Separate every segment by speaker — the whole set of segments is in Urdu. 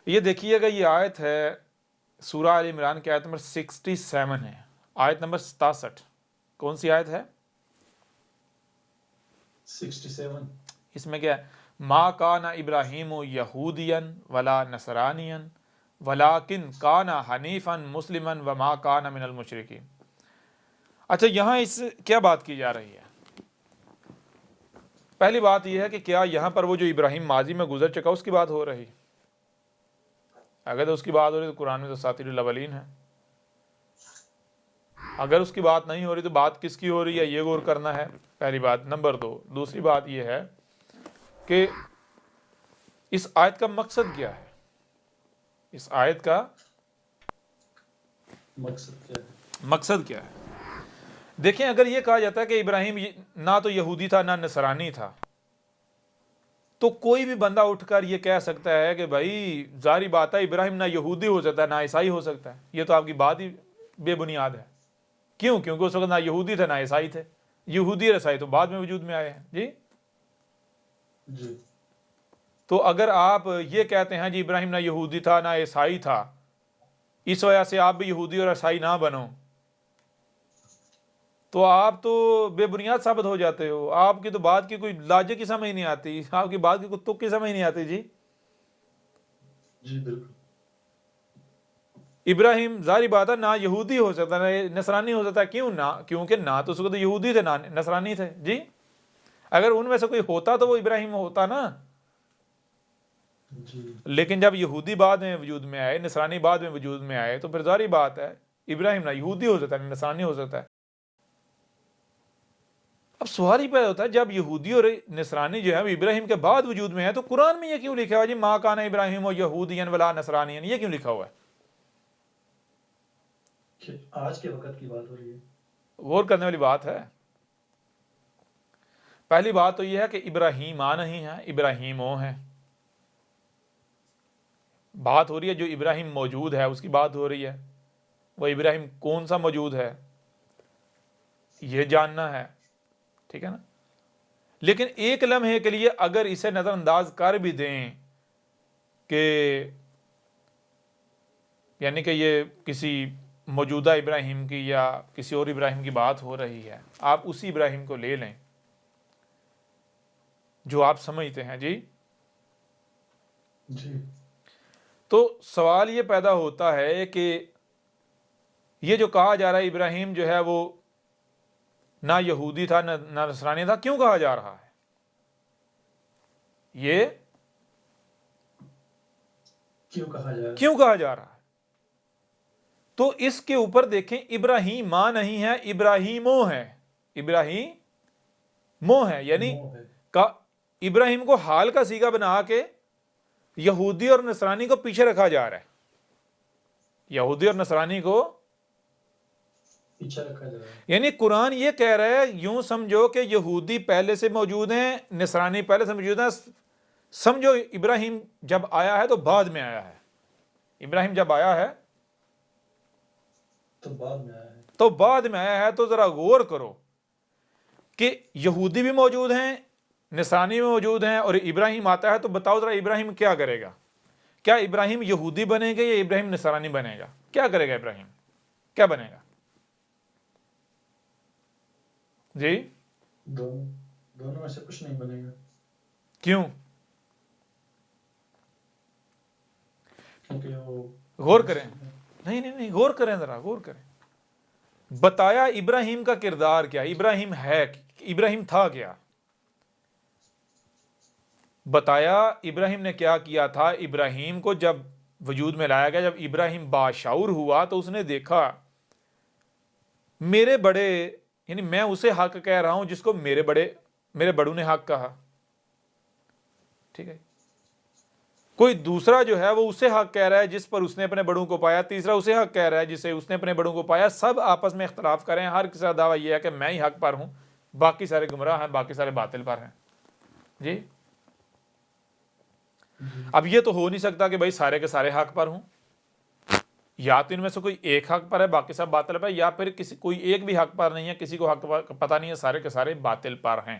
Speaker 1: یہ دیکھیے گا، یہ آیت ہے سورہ آل عمران کی آیت نمبر 67 ہے، آیت نمبر 67. کون سی آیت ہے؟
Speaker 2: 67.
Speaker 1: اس میں کیا ہے؟ ما کان ابراہیم یہودیا ولا نصرانیا ولیکن کان حنیفا مسلما وما کان من المشرکین. اچھا، یہاں اس کیا بات کی جا رہی ہے؟ پہلی بات یہ ہے کہ کیا یہاں پر وہ جو ابراہیم ماضی میں گزر چکا اس کی بات ہو رہی؟ اگر تو اس کی بات ہو رہی تو قرآن میں تو اساطیر الاولین ہے. اگر اس کی بات نہیں ہو رہی تو بات کس کی ہو رہی ہے، یہ غور کرنا ہے، پہلی بات. نمبر 2، دوسری بات یہ ہے کہ اس آیت کا مقصد کیا ہے؟ اس آیت کا مقصد کیا ہے؟ دیکھیں، اگر یہ کہا جاتا ہے کہ ابراہیم نہ تو یہودی تھا نہ نصرانی تھا، تو کوئی بھی بندہ اٹھ کر یہ کہہ سکتا ہے کہ بھائی ظاہری بات ہے ابراہیم نہ یہودی ہو سکتا ہے نہ عیسائی ہو سکتا ہے. یہ تو آپ کی بات ہی بے بنیاد ہے. کیوں؟ کیونکہ اس وقت نہ یہودی تھے نہ عیسائی تھے. یہودی اور عیسائی تو بعد میں وجود میں آئے ہیں. جی، تو اگر آپ یہ کہتے ہیں جی ابراہیم نہ یہودی تھا نہ عیسائی تھا، اس وجہ سے آپ بھی یہودی اور عیسائی نہ بنو، تو آپ تو بے بنیاد ثابت ہو جاتے ہو. آپ کی تو بات کی کوئی لاجک ہی سمجھ نہیں آتی، آپ کی بات کی کوئی تک کی سمجھ نہیں آتی. جی
Speaker 2: بالکل.
Speaker 1: ابراہیم ظاہری بات ہے نہ یہودی ہو سکتا نہ نصرانی ہو سکتا. کیوں؟ نہ کیونکہ نہ تو اس وقت یہودی تھے نہ نصرانی تھے. جی، اگر ان میں سے کوئی ہوتا تو وہ ابراہیم ہوتا نا. لیکن جب یہودی بعد میں وجود میں آئے، نصرانی بعد میں وجود میں آئے، تو پھر ظاہری بات ہے ابراہیم نہ یہودی ہو سکتا ہے نہ نصرانی ہو سکتا ہے. اب سوال ہی پیدا ہوتا ہے جب یہودی اور نصرانی جو ہے وہ ابراہیم کے بعد وجود میں ہے، تو قرآن میں یہ کیوں لکھا ہوا جی ما کان ابراہیم و یہودیا ولا نصرانیا؟ یہ کیوں لکھا ہوا ہے؟
Speaker 2: آج کے وقت کی بات ہو رہی ہے.
Speaker 1: غور کرنے والی بات ہے. پہلی بات تو یہ ہے کہ ابراہیم نہیں ہے، ابراہیم ہے. بات ہو رہی ہے جو ابراہیم موجود ہے اس کی بات ہو رہی ہے. وہ ابراہیم کون سا موجود ہے یہ جاننا ہے، ٹھیک ہے نا. لیکن ایک لمحے کے لیے اگر اسے نظر انداز کر بھی دیں کہ یعنی کہ یہ کسی موجودہ ابراہیم کی یا کسی اور ابراہیم کی بات ہو رہی ہے، آپ اسی ابراہیم کو لے لیں جو آپ سمجھتے ہیں. جی، تو سوال یہ پیدا ہوتا ہے کہ یہ جو کہا جا رہا ہے ابراہیم جو ہے وہ نہ یہودی تھا نہ نصرانی تھا، کیوں کہا جا رہا ہے؟ یہ کیوں کہا جا رہا ہے؟ تو اس کے اوپر دیکھیں، ابراہیم نہیں ہے، ابراہیمو ہے. ابراہیمو ہے، یعنی ابراہیم کو حال کا صیغہ بنا کے یہودی اور نصرانی کو پیچھے رکھا جا رہا ہے. یہودی اور نصرانی کو
Speaker 2: پیچھے رکھا جا رہا ہے.
Speaker 1: یعنی قرآن یہ کہہ رہا ہے یوں سمجھو کہ یہودی پہلے سے موجود ہیں، نصرانی پہلے سے موجود ہیں. سمجھو ابراہیم جب آیا ہے تو بعد میں آیا ہے. ابراہیم جب آیا ہے
Speaker 2: تو بعد میں آیا ہے.
Speaker 1: تو بعد میں آیا ہے. تو ذرا غور کرو کہ یہودی بھی موجود ہیں، نصرانی بھی موجود ہیں، اور ابراہیم آتا ہے. تو بتاؤ ذرا ابراہیم کیا کرے گا؟ کیا ابراہیم یہودی بنے گا یا ابراہیم نصرانی بنے گا؟ کیا کرے گا ابراہیم؟ کیا بنے گا؟ جی،
Speaker 2: دونوں میں سے کچھ نہیں بنے گا.
Speaker 1: کیوں؟
Speaker 2: کیونکہ وہ
Speaker 1: غور کریں. نہیں، غور کریں، ذرا غور کریں. بتایا ابراہیم کا کردار کیا، ابراہیم ہے، ابراہیم تھا کیا؟ بتایا ابراہیم نے کیا کیا تھا. ابراہیم کو جب وجود میں لایا گیا، جب ابراہیم باشعور ہوا تو اس نے دیکھا میرے بڑے، یعنی میں اسے حق کہہ رہا ہوں جس کو میرے بڑوں نے حق کہا. ٹھیک ہے، کوئی دوسرا جو ہے وہ اسے حق کہہ رہا ہے جس پر اس نے اپنے بڑوں کو پایا، تیسرا اسے حق کہہ رہا ہے جسے اس نے اپنے بڑوں کو پایا. سب آپس میں اختلاف کریں، ہر کسی کا دعویٰ یہ ہے کہ میں ہی حق پر ہوں، باقی سارے گمراہ ہیں، باقی سارے باطل پر ہیں. جی، اب یہ تو ہو نہیں سکتا کہ بھائی سارے کے سارے حق پر ہوں. یا تو ان میں سے کوئی ایک حق پر ہے باقی سب باطل پر، یا پھر کوئی ایک بھی حق پر نہیں ہے، کسی کو حق پتہ نہیں ہے، سارے کے سارے باطل پر ہیں.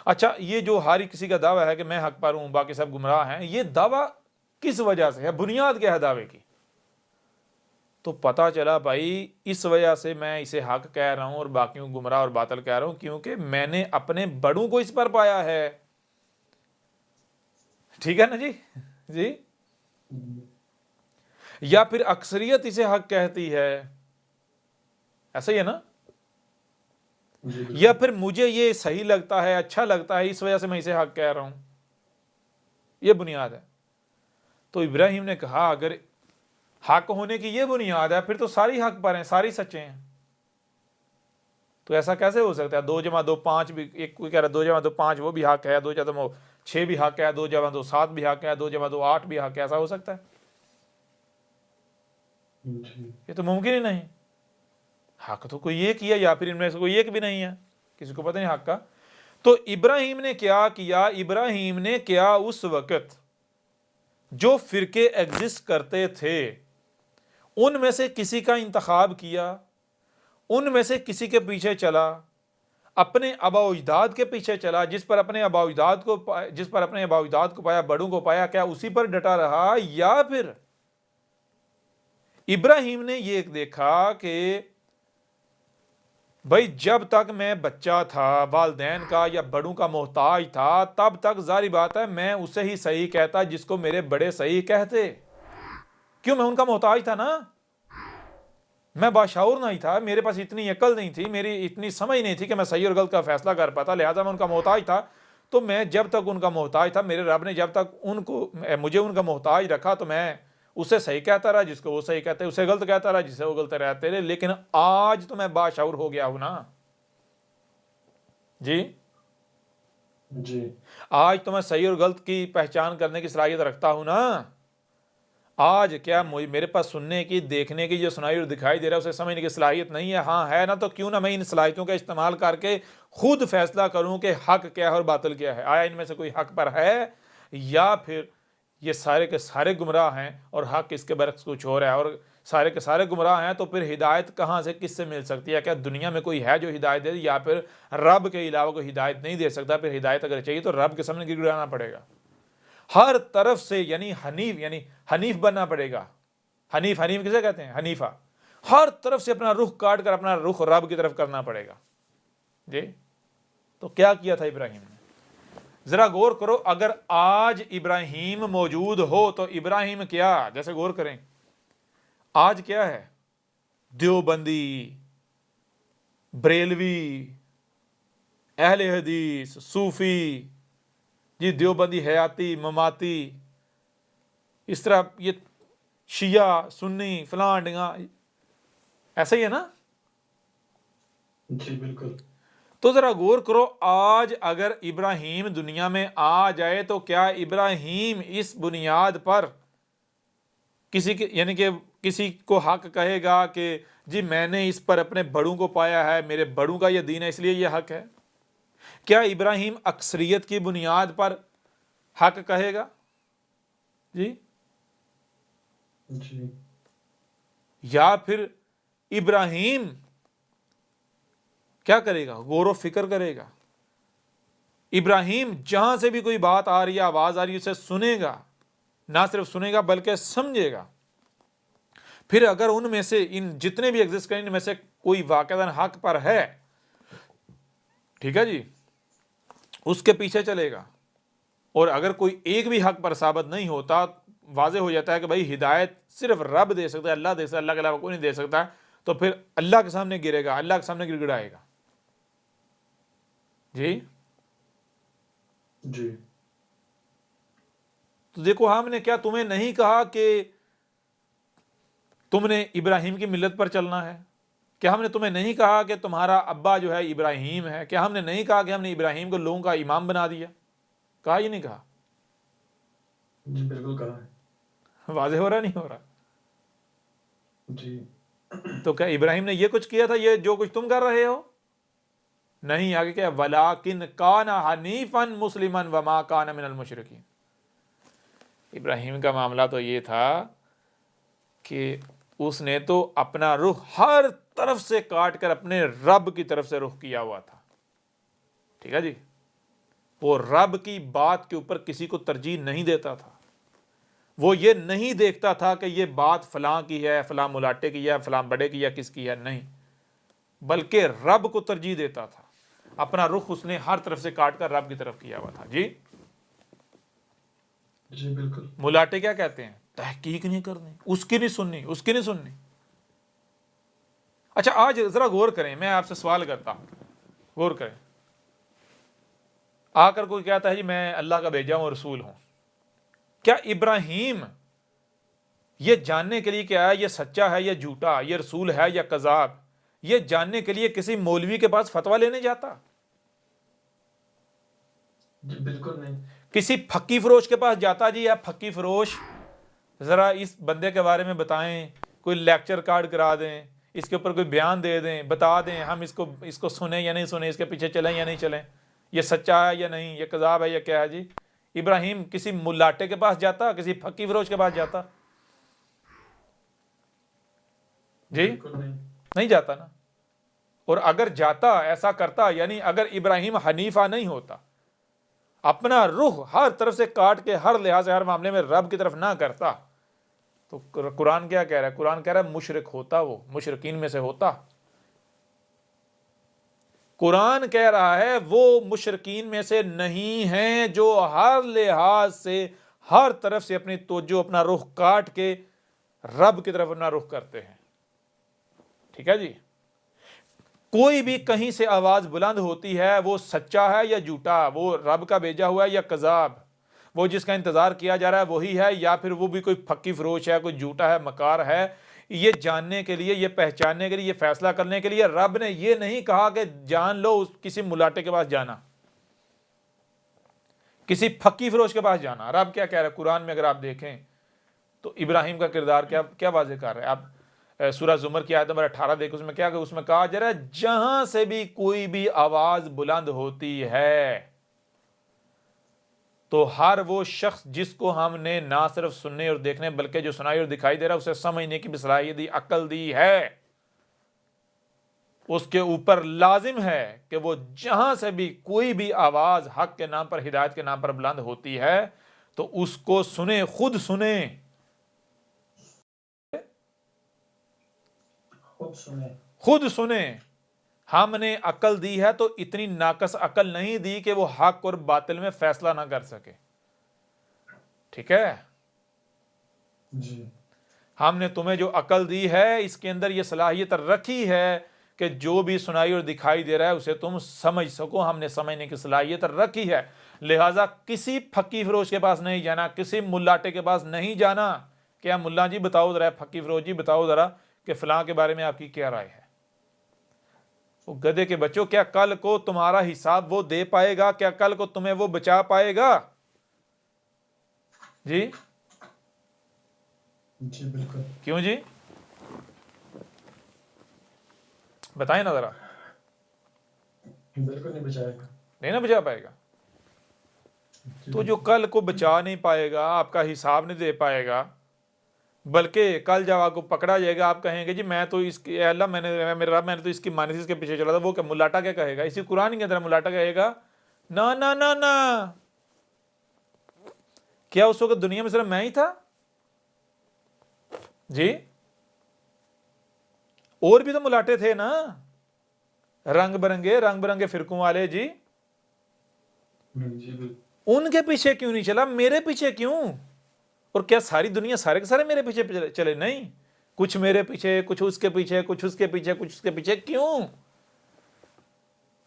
Speaker 1: اچھا، یہ جو ہر کسی کا دعویٰ ہے کہ میں حق پر ہوں باقی سب گمراہ ہیں، یہ دعویٰ کس وجہ سے ہے, بنیاد کیا ہے دعوے کی. تو پتہ چلا بھائی اس وجہ سے میں اسے حق کہہ رہا ہوں اور باقیوں کو گمراہ اور باطل کہہ رہا ہوں, کیونکہ میں نے اپنے بڑوں کو اس پر پایا ہے. ٹھیک ہے نا جی. جی یا پھر اکثریت اسے حق کہتی ہے, ایسا ہی ہے نا.
Speaker 2: جی بالکل.
Speaker 1: یا پھر مجھے یہ صحیح لگتا ہے, اچھا لگتا ہے, اس وجہ سے میں اسے حق کہہ رہا ہوں. یہ بنیاد ہے. تو ابراہیم نے کہا اگر حق ہونے کی یہ بنیاد ہے پھر تو ساری حق پر ہیں, ساری سچے ہیں. تو ایسا کیسے ہو سکتا ہے؟ 2 + 2 5 بھی, ایک کوئی کہہ رہا ہے 2 + 2 5 وہ بھی حق ہے, 2 + 2 6 بھی حق ہے, 2 + 2 7 بھی حق ہے, 2 + 2 8 بھی حق ہے. ایسا ہو سکتا ہے؟
Speaker 2: جی
Speaker 1: یہ تو ممکن ہی نہیں. حق تو کوئی ایک ہی ہے, یا پھر ان میں سے کوئی ایک بھی نہیں ہے, کسی کو پتہ نہیں حق کا. تو ابراہیم نے کیا کیا؟ ابراہیم نے کیا اس وقت جو فرقے ایگزسٹ کرتے تھے ان میں سے کسی کا انتخاب کیا, ان میں سے کسی کے پیچھے چلا, اپنے آبا و اجداد کے پیچھے چلا, جس پر اپنے آبا و اجداد کو پایا, بڑوں کو پایا, کیا اسی پر ڈٹا رہا؟ یا پھر ابراہیم نے یہ دیکھا کہ بھائی جب تک میں بچہ تھا والدین کا یا بڑوں کا محتاج تھا, تب تک ظاہری بات ہے میں اسے ہی صحیح کہتا جس کو میرے بڑے صحیح کہتے. کیوں؟ میں ان کا محتاج تھا نا, میں باشعور نہیں تھا, میرے پاس اتنی عقل نہیں تھی, میری اتنی سمجھ نہیں تھی کہ میں صحیح اور غلط کا فیصلہ کر پاتا, لہٰذا میں ان کا محتاج تھا. تو میں جب تک ان کا محتاج تھا, میرے رب نے جب تک مجھے ان کا محتاج رکھا تو میں اسے صحیح کہتا رہا جس کو وہ صحیح کہتے, اسے غلط کہتا رہا جسے وہ غلط رہتے رہے. لیکن آج تو میں باشعور ہو گیا ہوں نا جی.
Speaker 2: جی
Speaker 1: آج تو میں صحیح اور غلط کی پہچان کرنے کی صلاحیت رکھتا ہوں نا. آج کیا میرے پاس سننے کی, دیکھنے کی, جو سنائی اور دکھائی دے رہا ہے اسے سمجھنے کی صلاحیت نہیں ہے؟ ہاں ہے نا. تو کیوں نہ میں ان صلاحیتوں کا استعمال کر کے خود فیصلہ کروں کہ حق کیا ہے اور باطل کیا ہے. آیا ان میں سے کوئی حق پر ہے, یا پھر یہ سارے کے سارے گمراہ ہیں اور حق اس کے برعکس کچھ اور ہے, اور سارے کے سارے گمراہ ہیں. تو پھر ہدایت کہاں سے کس سے مل سکتی ہے؟ کیا دنیا میں کوئی ہے جو ہدایت دے, یا پھر رب کے علاوہ کوئی ہدایت نہیں دے سکتا؟ پھر ہدایت اگر چاہیے تو رب کے سامنے گر گڑانا پڑے گا ہر طرف سے, یعنی حنیف بننا پڑے گا. حنیف کسے کہتے ہیں؟ حنیفہ. ہر طرف سے اپنا رخ کاٹ کر اپنا رخ رب کی طرف کرنا پڑے گا جی. تو کیا کیا تھا ابراہیم نے؟ ذرا غور کرو. اگر آج ابراہیم موجود ہو تو ابراہیم کیا, جیسے غور کریں, آج کیا ہے؟ دیوبندی, بریلوی, اہل حدیث, صوفی جی, دیوبندی حیاتی, مماتی, اس طرح یہ شیعہ, سنی, فلاں ڈنگا, ایسا ہی ہے نا.
Speaker 2: جی بالکل.
Speaker 1: تو ذرا غور کرو, آج اگر ابراہیم دنیا میں آ جائے تو کیا ابراہیم اس بنیاد پر یعنی کہ کسی کو حق کہے گا کہ جی میں نے اس پر اپنے بڑوں کو پایا ہے, میرے بڑوں کا یہ دین ہے اس لیے یہ حق ہے؟ کیا ابراہیم اکثریت کی بنیاد پر حق کہے گا جی؟
Speaker 2: جی
Speaker 1: یا پھر ابراہیم کیا کرے گا؟ غور و فکر کرے گا. ابراہیم جہاں سے بھی کوئی بات آ رہی ہے, آواز آ رہی ہے, اسے سنے گا. نہ صرف سنے گا بلکہ سمجھے گا. پھر اگر ان میں سے, ان جتنے بھی ایگزسٹ کریں ان میں سے کوئی واقعتاً حق پر ہے, ٹھیک ہے جی, اس کے پیچھے چلے گا. اور اگر کوئی ایک بھی حق پر ثابت نہیں ہوتا, واضح ہو جاتا ہے کہ بھائی ہدایت صرف رب دے سکتا ہے, اللہ دے سکتا ہے, اللہ کے علاوہ کوئی نہیں دے سکتا, تو پھر اللہ کے سامنے گرے گا, اللہ کے سامنے گر گڑائے گا جی.
Speaker 2: جی
Speaker 1: تو دیکھو, ہم نے کیا تمہیں نہیں کہا کہ تم نے ابراہیم کی ملت پر چلنا ہے؟ کیا ہم نے تمہیں نہیں کہا کہ تمہارا ابا جو ہے ابراہیم ہے؟ کیا ہم نے نہیں کہا کہ ہم نے ابراہیم کو لوگوں کا امام بنا دیا؟ کہا ہی نہیں کہا.
Speaker 2: جی بالکل کہا ہے.
Speaker 1: واضح ہو رہا نہیں ہو رہا؟
Speaker 2: جی
Speaker 1: تو کیا ابراہیم نے یہ کچھ کیا تھا یہ جو کچھ تم کر رہے ہو؟ نہیں. آگے کیا؟ وَلَٰكِنْ كَانَ حَنِيفًا مُسْلِمًا وَمَا كَانَ مِنَ الْمُشْرِكِينَ. ابراہیم کا معاملہ تو یہ تھا کہ اس نے تو اپنا رخ ہر طرف سے کاٹ کر اپنے رب کی طرف سے رخ کیا ہوا تھا. ٹھیک ہے جی. وہ رب کی بات کے اوپر کسی کو ترجیح نہیں دیتا تھا. وہ یہ نہیں دیکھتا تھا کہ یہ بات فلاں کی ہے، فلاں ملاٹے کی ہے، فلاں بڑے کی ہے، کس کی ہے، نہیں، بلکہ رب کو ترجیح دیتا تھا. اپنا رخ اس نے ہر طرف سے کاٹ کر رب کی طرف کیا ہوا تھا. جی
Speaker 2: جی بالکل.
Speaker 1: ملاٹے کیا کہتے ہیں؟ تحقیق نہیں کرنی، اس کی نہیں سننی، اس کی نہیں سننی. اچھا آج ذرا غور کریں، میں آپ سے سوال کرتا ہوں، غور کریں. آ کر کوئی کہتا ہے جی میں اللہ کا بھیجا ہوں، رسول ہوں. کیا ابراہیم یہ جاننے کے لیے کہ آیا یہ سچا ہے یا جھوٹا، یہ رسول ہے یا کذاب، یہ جاننے کے لیے کسی مولوی کے پاس فتویٰ لینے جاتا؟
Speaker 2: جی بالکل نہیں.
Speaker 1: کسی پھکی فروش کے پاس جاتا؟ جی آپ پھکی فروش ذرا اس بندے کے بارے میں بتائیں، کوئی لیکچر کارڈ کرا دیں، اس کے اوپر کوئی بیان دے دیں، بتا دیں ہم اس کو سنیں یا نہیں سنیں، اس کے پیچھے چلیں یا نہیں چلیں، یہ سچا ہے یا نہیں، یہ کذاب ہے یا کیا ہے. جی ابراہیم کسی ملاٹے کے پاس جاتا، کسی پھکی فروش کے پاس جاتا؟ جی
Speaker 2: بالکل نہیں.
Speaker 1: نہیں جاتا نا. اور اگر جاتا، ایسا کرتا، یعنی اگر ابراہیم حنیفہ نہیں ہوتا، اپنا رخ ہر طرف سے کاٹ کے ہر لحاظ سے ہر معاملے میں رب کی طرف نہ کرتا، تو قرآن کیا کہہ رہا ہے؟ قرآن کہہ رہا ہے مشرک ہوتا، وہ مشرکین میں سے ہوتا. قرآن کہہ رہا ہے وہ مشرکین میں سے نہیں ہیں جو ہر لحاظ سے ہر طرف سے اپنی توجہ، اپنا رخ کاٹ کے رب کی طرف اپنا رخ کرتے ہیں. ٹھیک ہے جی. کوئی بھی کہیں سے آواز بلند ہوتی ہے، وہ سچا ہے یا جھوٹا، وہ رب کا بھیجا ہوا ہے یا کذاب، وہ جس کا انتظار کیا جا رہا ہے وہی ہے یا پھر وہ بھی کوئی پھکی فروش ہے، کوئی جھوٹا ہے، مکار ہے، یہ جاننے کے لیے، یہ پہچاننے کے لیے، یہ فیصلہ کرنے کے لیے رب نے یہ نہیں کہا کہ جان لو کسی ملاٹے کے پاس جانا، کسی پھکی فروش کے پاس جانا. رب کیا کہہ رہا ہے قرآن میں؟ اگر آپ دیکھیں تو ابراہیم کا کردار کیا واضح کر رہا ہے. آپ سورہ زمر کی آیت نمبر 18 دیکھیں، اس میں کیا کہ اس میں کہا جا رہا ہے جہاں سے بھی کوئی بھی آواز بلند ہوتی ہے تو ہر وہ شخص جس کو ہم نے نہ صرف سننے اور دیکھنے بلکہ جو سنائی اور دکھائی دے رہا ہے اسے سمجھنے کی بھی صلاحیت دی، عقل دی ہے، اس کے اوپر لازم ہے کہ وہ جہاں سے بھی کوئی بھی آواز حق کے نام پر، ہدایت کے نام پر بلند ہوتی ہے تو اس کو سنیں، خود سنیں. خود سنیں. ہم نے عقل دی ہے تو اتنی ناقص عقل نہیں دی کہ وہ حق اور باطل میں فیصلہ نہ کر سکے. ٹھیک ہے.
Speaker 2: جی
Speaker 1: ہم نے تمہیں جو عقل دی ہے اس کے اندر یہ صلاحیت رکھی ہے کہ جو بھی سنائی اور دکھائی دے رہا ہے اسے تم سمجھ سکو، ہم نے سمجھنے کی صلاحیت رکھی ہے. لہٰذا کسی پھکی فروش کے پاس نہیں جانا، کسی ملاٹے کے پاس نہیں جانا کہ ملا جی بتاؤ ذرا، پھکی فروش جی بتاؤ ذرا کہ فلاں کے بارے میں آپ کی کیا رائے ہے. وہ گدھے کے بچوں، کیا کل کو تمہارا حساب وہ دے پائے گا؟ کیا کل کو تمہیں وہ بچا پائے گا؟ جی
Speaker 2: جی بالکل.
Speaker 1: کیوں جی؟ بتائیں نا ذرا.
Speaker 2: بالکل نہیں بچائے گا.
Speaker 1: نہیں نا بچا پائے گا. تو جو کل کو بچا نہیں پائے گا، آپ کا حساب نہیں دے پائے گا، بلکہ کل جب آپ کو پکڑا جائے گا آپ کہیں گے جی میں تو اس کی، اے اللہ میرے رب میں نے تو اس کی مانی اس کے پیچھے چلا تھا، وہ کہ ملاٹا کیا کہے گا؟ اسی قرآن کے اندر ملاٹا کہے گا نا نا نا نا، کیا اس وقت دنیا میں صرف میں ہی تھا؟ جی اور بھی تو ملاٹے تھے نا، رنگ برنگے فرقوں والے. جی
Speaker 2: جی بالکل.
Speaker 1: ان کے پیچھے کیوں نہیں چلا؟ میرے پیچھے کیوں؟ اور کیا ساری دنیا سارے کے سارے میرے پیچھے چلے؟ نہیں، کچھ میرے پیچھے، کچھ اس کے پیچھے، کچھ اس کے پیچھے، کچھ اس کے پیچھے. کیوں؟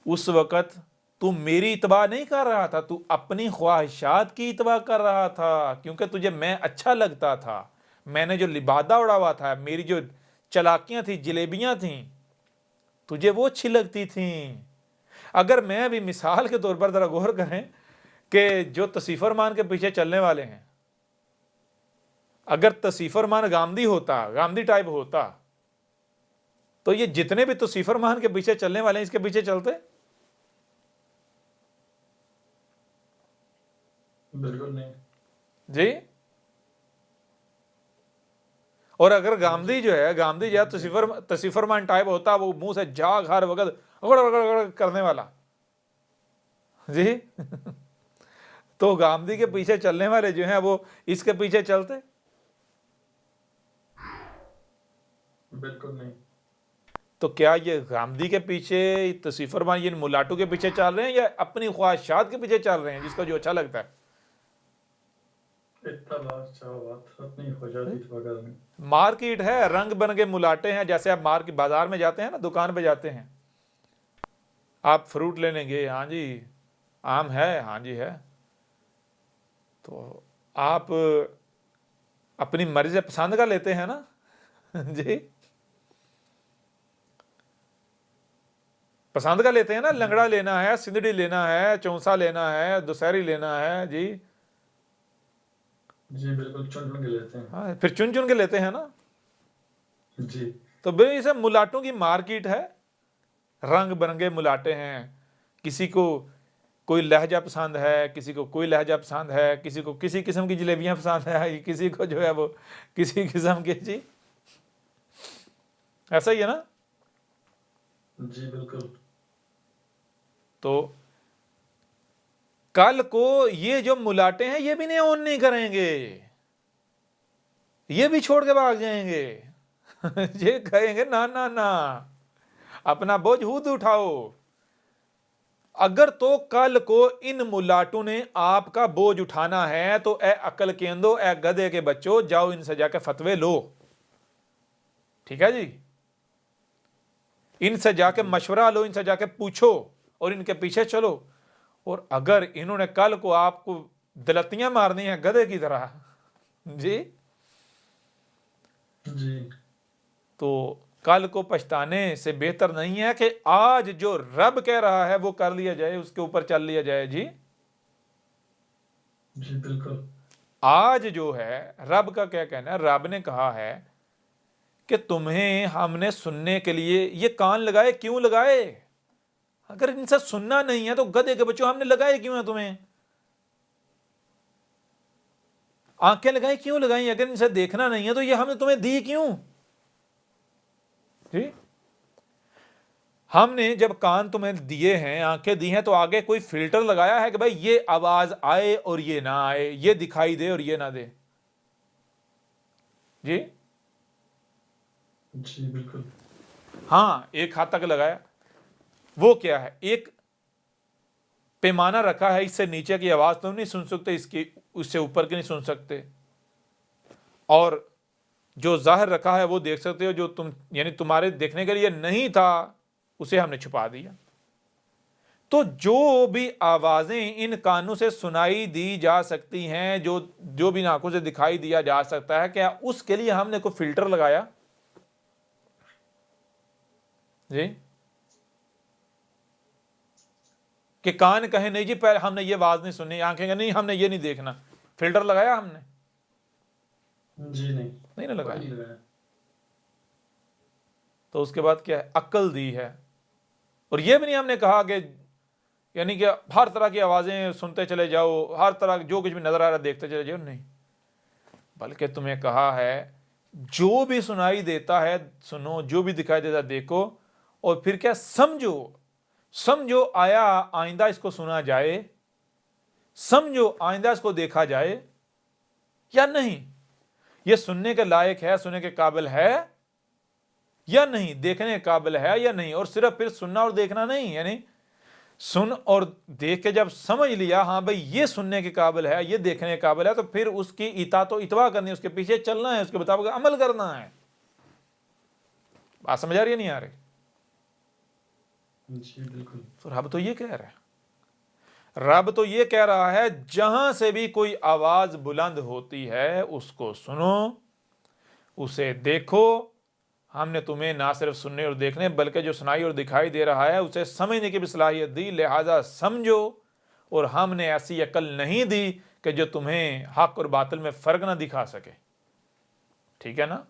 Speaker 1: اس وقت تو میری اتباع نہیں کر رہا تھا، تو اپنی خواہشات کی اتباع کر رہا تھا، کیونکہ تجھے میں اچھا لگتا تھا. میں نے جو لبادہ اڑا ہوا تھا، میری جو چلاکیاں تھیں، جلیبیاں تھیں، تجھے وہ اچھی لگتی تھیں. اگر میں بھی مثال کے طور پر ذرا غور کریں کہ جو تصیف فرمان کے پیچھے چلنے والے ہیں، اگر تصیف فرمان گامدی ہوتا، گامدی ٹائپ ہوتا، تو یہ جتنے بھی تصیف فرمان کے پیچھے چلنے والے ہیں اس کے پیچھے چلتے؟
Speaker 2: بالکل نہیں.
Speaker 1: جی. اور اگر گامدی جو ہے تصیف فرمان ٹائپ ہوتا، وہ منہ سے جھاگ ہر وقت کرنے والا، جی تو غامدی کے پیچھے چلنے والے جو ہیں وہ اس کے پیچھے چلتے؟
Speaker 2: بالکل نہیں.
Speaker 1: تو کیا یہ غامدی کے پیچھے تصویر فرمان یہ ملاٹو کے پیچھے چل رہے ہیں یا اپنی خواہشات کے پیچھے چل رہے ہیں جس کو جو اچھا لگتا ہے؟
Speaker 2: اطلاعات شہوات اپنی خواہشات وغیرہ میں.
Speaker 1: مارکیٹ ہے، رنگ برنگے ملاٹے ہیں. جیسے آپ مارکیٹ بازار میں جاتے ہیں نا، دکان پہ جاتے ہیں، آپ فروٹ لینے گے، ہاں جی آم ہے، ہاں جی ہے، تو آپ اپنی مرضی سے پسند کا لیتے ہیں نا جی پسند کا لیتے ہیں نا. لنگڑا لینا ہے، سندڑی لینا ہے، چونسا لینا ہے، دوسہری لینا ہے جی.
Speaker 2: جی بالکل چن چن کے لیتے ہیں.
Speaker 1: ہاں پھر چن چن کے لیتے ہیں نا.
Speaker 2: جی
Speaker 1: تو بھائی اسے ملاٹوں کی مارکیٹ ہے، رنگ برنگے ملاٹے ہیں. کسی کو کوئی لہجہ پسند ہے، کسی کو کوئی لہجہ پسند ہے، کسی کو کسی قسم کی جلیبیاں پسند ہے، کسی کو جو ہے وہ کسی قسم کی. جی ایسا ہی ہے نا.
Speaker 2: جی بالکل.
Speaker 1: تو کل کو یہ جو ملاٹے ہیں یہ بھی نہیں اون نہیں کریں گے، یہ بھی چھوڑ کے بھاگ جائیں گے یہ کہیں گے نا نا نا، اپنا بوجھ خود اٹھاؤ. اگر تو کل کو ان ملاٹوں نے آپ کا بوجھ اٹھانا ہے تو اے عقل کے اندو، اے گدھے کے بچوں، جاؤ ان سے جا کے فتوے لو. ٹھیک ہے جی، ان سے جا کے مشورہ لو، ان سے جا کے پوچھو اور ان کے پیچھے چلو. اور اگر انہوں نے کل کو آپ کو دلتیاں مارنی ہیں گدھے کی طرح جی،
Speaker 2: جی
Speaker 1: تو کل کو پچھتانے سے بہتر نہیں ہے کہ آج جو رب کہہ رہا ہے وہ کر لیا جائے، اس کے اوپر چل لیا جائے. جی
Speaker 2: جی بالکل.
Speaker 1: آج جو ہے رب کا کیا کہنا ہے؟ رب نے کہا ہے کہ تمہیں ہم نے سننے کے لیے یہ کان لگائے. کیوں لگائے؟ اگر ان سے سننا نہیں ہے تو گدھے کے بچوں ہم نے لگائے کیوں ہیں تمہیں؟ آنکھیں لگائی کیوں لگائی؟ اگر ان سے دیکھنا نہیں ہے تو یہ ہم نے تمہیں دی کیوں؟ جی ہم نے جب کان تمہیں دیے ہیں، آنکھیں دی ہیں، تو آگے کوئی فلٹر لگایا ہے کہ بھائی یہ آواز آئے اور یہ نہ آئے، یہ دکھائی دے اور یہ نہ دے؟ جی
Speaker 2: جی بالکل.
Speaker 1: ہاں ایک حد تک لگایا. وہ کیا ہے؟ ایک پیمانہ رکھا ہے، اس سے نیچے کی آواز تم نہیں سن سکتے، اس سے اوپر کی نہیں سن سکتے. اور جو ظاہر رکھا ہے وہ دیکھ سکتے ہو، جو تم یعنی تمہارے دیکھنے کے لیے نہیں تھا اسے ہم نے چھپا دیا. تو جو بھی آوازیں ان کانوں سے سنائی دی جا سکتی ہیں، جو بھی آنکھوں سے دکھائی دیا جا سکتا ہے، کیا اس کے لیے ہم نے کوئی فلٹر لگایا؟ جی کہ کان کہیں نہیں جی پہلے ہم نے یہ آواز نہیں سنی، آنکھیں کہیں نہیں ہم نے یہ نہیں دیکھنا. فلٹر لگایا ہم نے؟
Speaker 2: جی نہیں.
Speaker 1: نہیں نہ لگایا.
Speaker 2: کوئی نہیں لگایا.
Speaker 1: تو اس کے بعد کیا ہے؟ عقل دی ہے. اور یہ بھی نہیں ہم نے کہا کہ یعنی کہ ہر طرح کی آوازیں سنتے چلے جاؤ، ہر طرح جو کچھ بھی نظر آ رہا ہے دیکھتے چلے جاؤ. نہیں، بلکہ تمہیں کہا ہے جو بھی سنائی دیتا ہے سنو، جو بھی دکھائی دیتا ہے دیکھو، اور پھر کیا سمجھو آیا آئندہ اس کو سنا جائے، سمجھو آئندہ اس کو دیکھا جائے یا نہیں. یہ سننے کے لائق ہے، سننے کے قابل ہے یا نہیں، دیکھنے کے قابل ہے یا نہیں. اور صرف پھر سننا اور دیکھنا نہیں، یعنی سن اور دیکھ کے جب سمجھ لیا ہاں بھئی یہ سننے کے قابل ہے، یہ دیکھنے کے قابل ہے، تو پھر اس کی اطاعت و اتباع کرنی، اس کے پیچھے چلنا ہے، اس کے مطابق عمل کرنا ہے. بات سمجھ آ رہی ہے نہیں آ رہی؟
Speaker 2: جی بالکل.
Speaker 1: تو رب تو یہ کہہ رہا ہے، رب تو یہ کہہ رہا ہے جہاں سے بھی کوئی آواز بلند ہوتی ہے اس کو سنو، اسے دیکھو. ہم نے تمہیں نہ صرف سننے اور دیکھنے بلکہ جو سنائی اور دکھائی دے رہا ہے اسے سمجھنے کی بھی صلاحیت دی، لہذا سمجھو. اور ہم نے ایسی عقل نہیں دی کہ جو تمہیں حق اور باطل میں فرق نہ دکھا سکے. ٹھیک ہے نا؟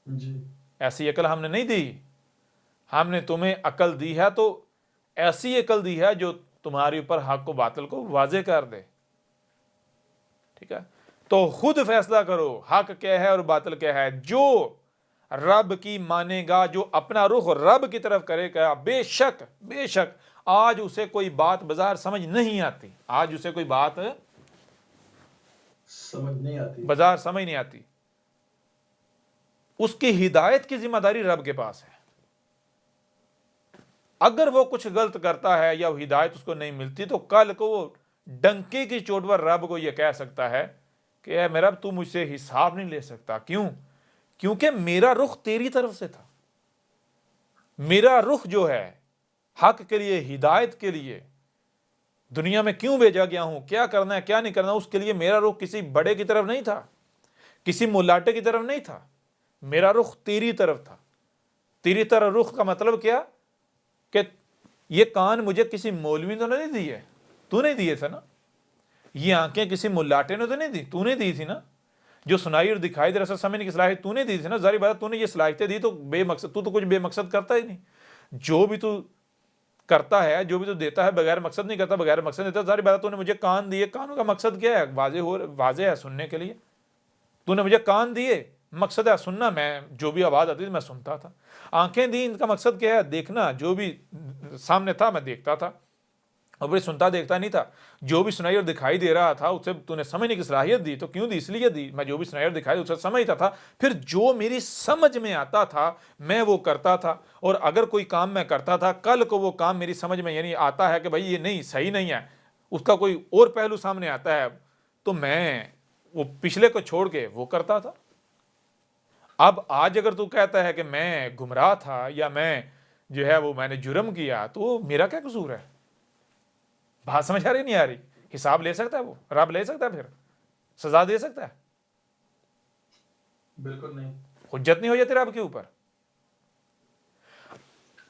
Speaker 2: جی
Speaker 1: ایسی عقل ہم نے نہیں دی. ہم نے تمہیں عقل دی ہے تو ایسی عقل دی ہے جو تمہارے اوپر حق و باطل کو واضح کر دے. ٹھیک ہے؟ تو خود فیصلہ کرو حق کیا ہے اور باطل کیا ہے. جو رب کی مانے گا، جو اپنا رخ رب کی طرف کرے گا، بے شک آج اسے کوئی بات بظاہر سمجھ نہیں آتی، آج اسے کوئی بات
Speaker 2: سمجھ نہیں آتی،
Speaker 1: بظاہر سمجھ نہیں آتی، اس کی ہدایت کی ذمہ داری رب کے پاس ہے۔ اگر وہ کچھ غلط کرتا ہے یا وہ ہدایت اس کو نہیں ملتی تو کل کو وہ ڈنکے کی چوٹ پر رب کو یہ کہہ سکتا ہے کہ اے میرا رب تو مجھ سے حساب نہیں لے سکتا۔ کیوں؟ کیونکہ میرا رخ تیری طرف سے تھا، میرا رخ جو ہے حق کے لیے، ہدایت کے لیے دنیا میں کیوں بھیجا گیا ہوں، کیا کرنا ہے کیا نہیں کرنا، اس کے لیے میرا رخ کسی بڑے کی طرف نہیں تھا، کسی ملاٹے کی طرف نہیں تھا، میرا رخ تیری طرف تھا۔ تیری طرف رخ کا مطلب کیا؟ کہ یہ کان مجھے کسی مولوی تو نہیں دیے، تو نہیں دیے تھے نا، یہ آنکھیں کسی ملاٹے نے تو نہیں دی، تو نے دی تھی نا، جو سنائی اور دکھائی دے رہا سمجھنے کی صلاحیت تو نے دی تھی نا، ظاہر بات ہے تو نے یہ صلاحیتیں دی تو بے مقصد، تو کچھ بے مقصد کرتا ہی نہیں، جو بھی تو کرتا ہے، جو بھی تو دیتا ہے بغیر مقصد نہیں کرتا، بغیر مقصد دیتا ہے۔ ظاہر بات ہے تو نے مجھے کان دیے، کانوں کا مقصد کیا ہے؟ واضح ہے سننے کے لیے، تو نے مجھے کان دیے، مقصد ہے سننا، میں جو بھی آواز آتی تھی میں سنتا تھا۔ آنکھیں دی، ان کا مقصد کیا ہے؟ دیکھنا، جو بھی سامنے تھا میں دیکھتا تھا، اور بھائی سنتا دیکھتا نہیں تھا، جو بھی سنائی اور دکھائی دے رہا تھا اسے تو نے سمجھنے کی صلاحیت دی، تو کیوں دی؟ اس لیے دی، میں جو بھی سنائی اور دکھائی اسے سمجھتا تھا، پھر جو میری سمجھ میں آتا تھا میں وہ کرتا تھا، اور اگر کوئی کام میں کرتا تھا کل کو وہ کام میری سمجھ میں یعنی آتا ہے کہ بھائی یہ نہیں صحیح نہیں ہے، اس کا کوئی اور پہلو سامنے آتا ہے، تو میں وہ پچھلے کو چھوڑ کے وہ کرتا تھا۔ اب آج اگر تو کہتا ہے کہ میں گمراہ تھا یا میں جو ہے وہ میں نے جرم کیا، تو میرا کیا قصور ہے؟ بات سمجھ آ رہی نہیں آ رہی؟ حساب لے سکتا ہے وہ رب؟ لے سکتا ہے؟ پھر سزا دے سکتا ہے؟
Speaker 2: بالکل نہیں،
Speaker 1: حجت نہیں ہو جاتی رب کے اوپر؟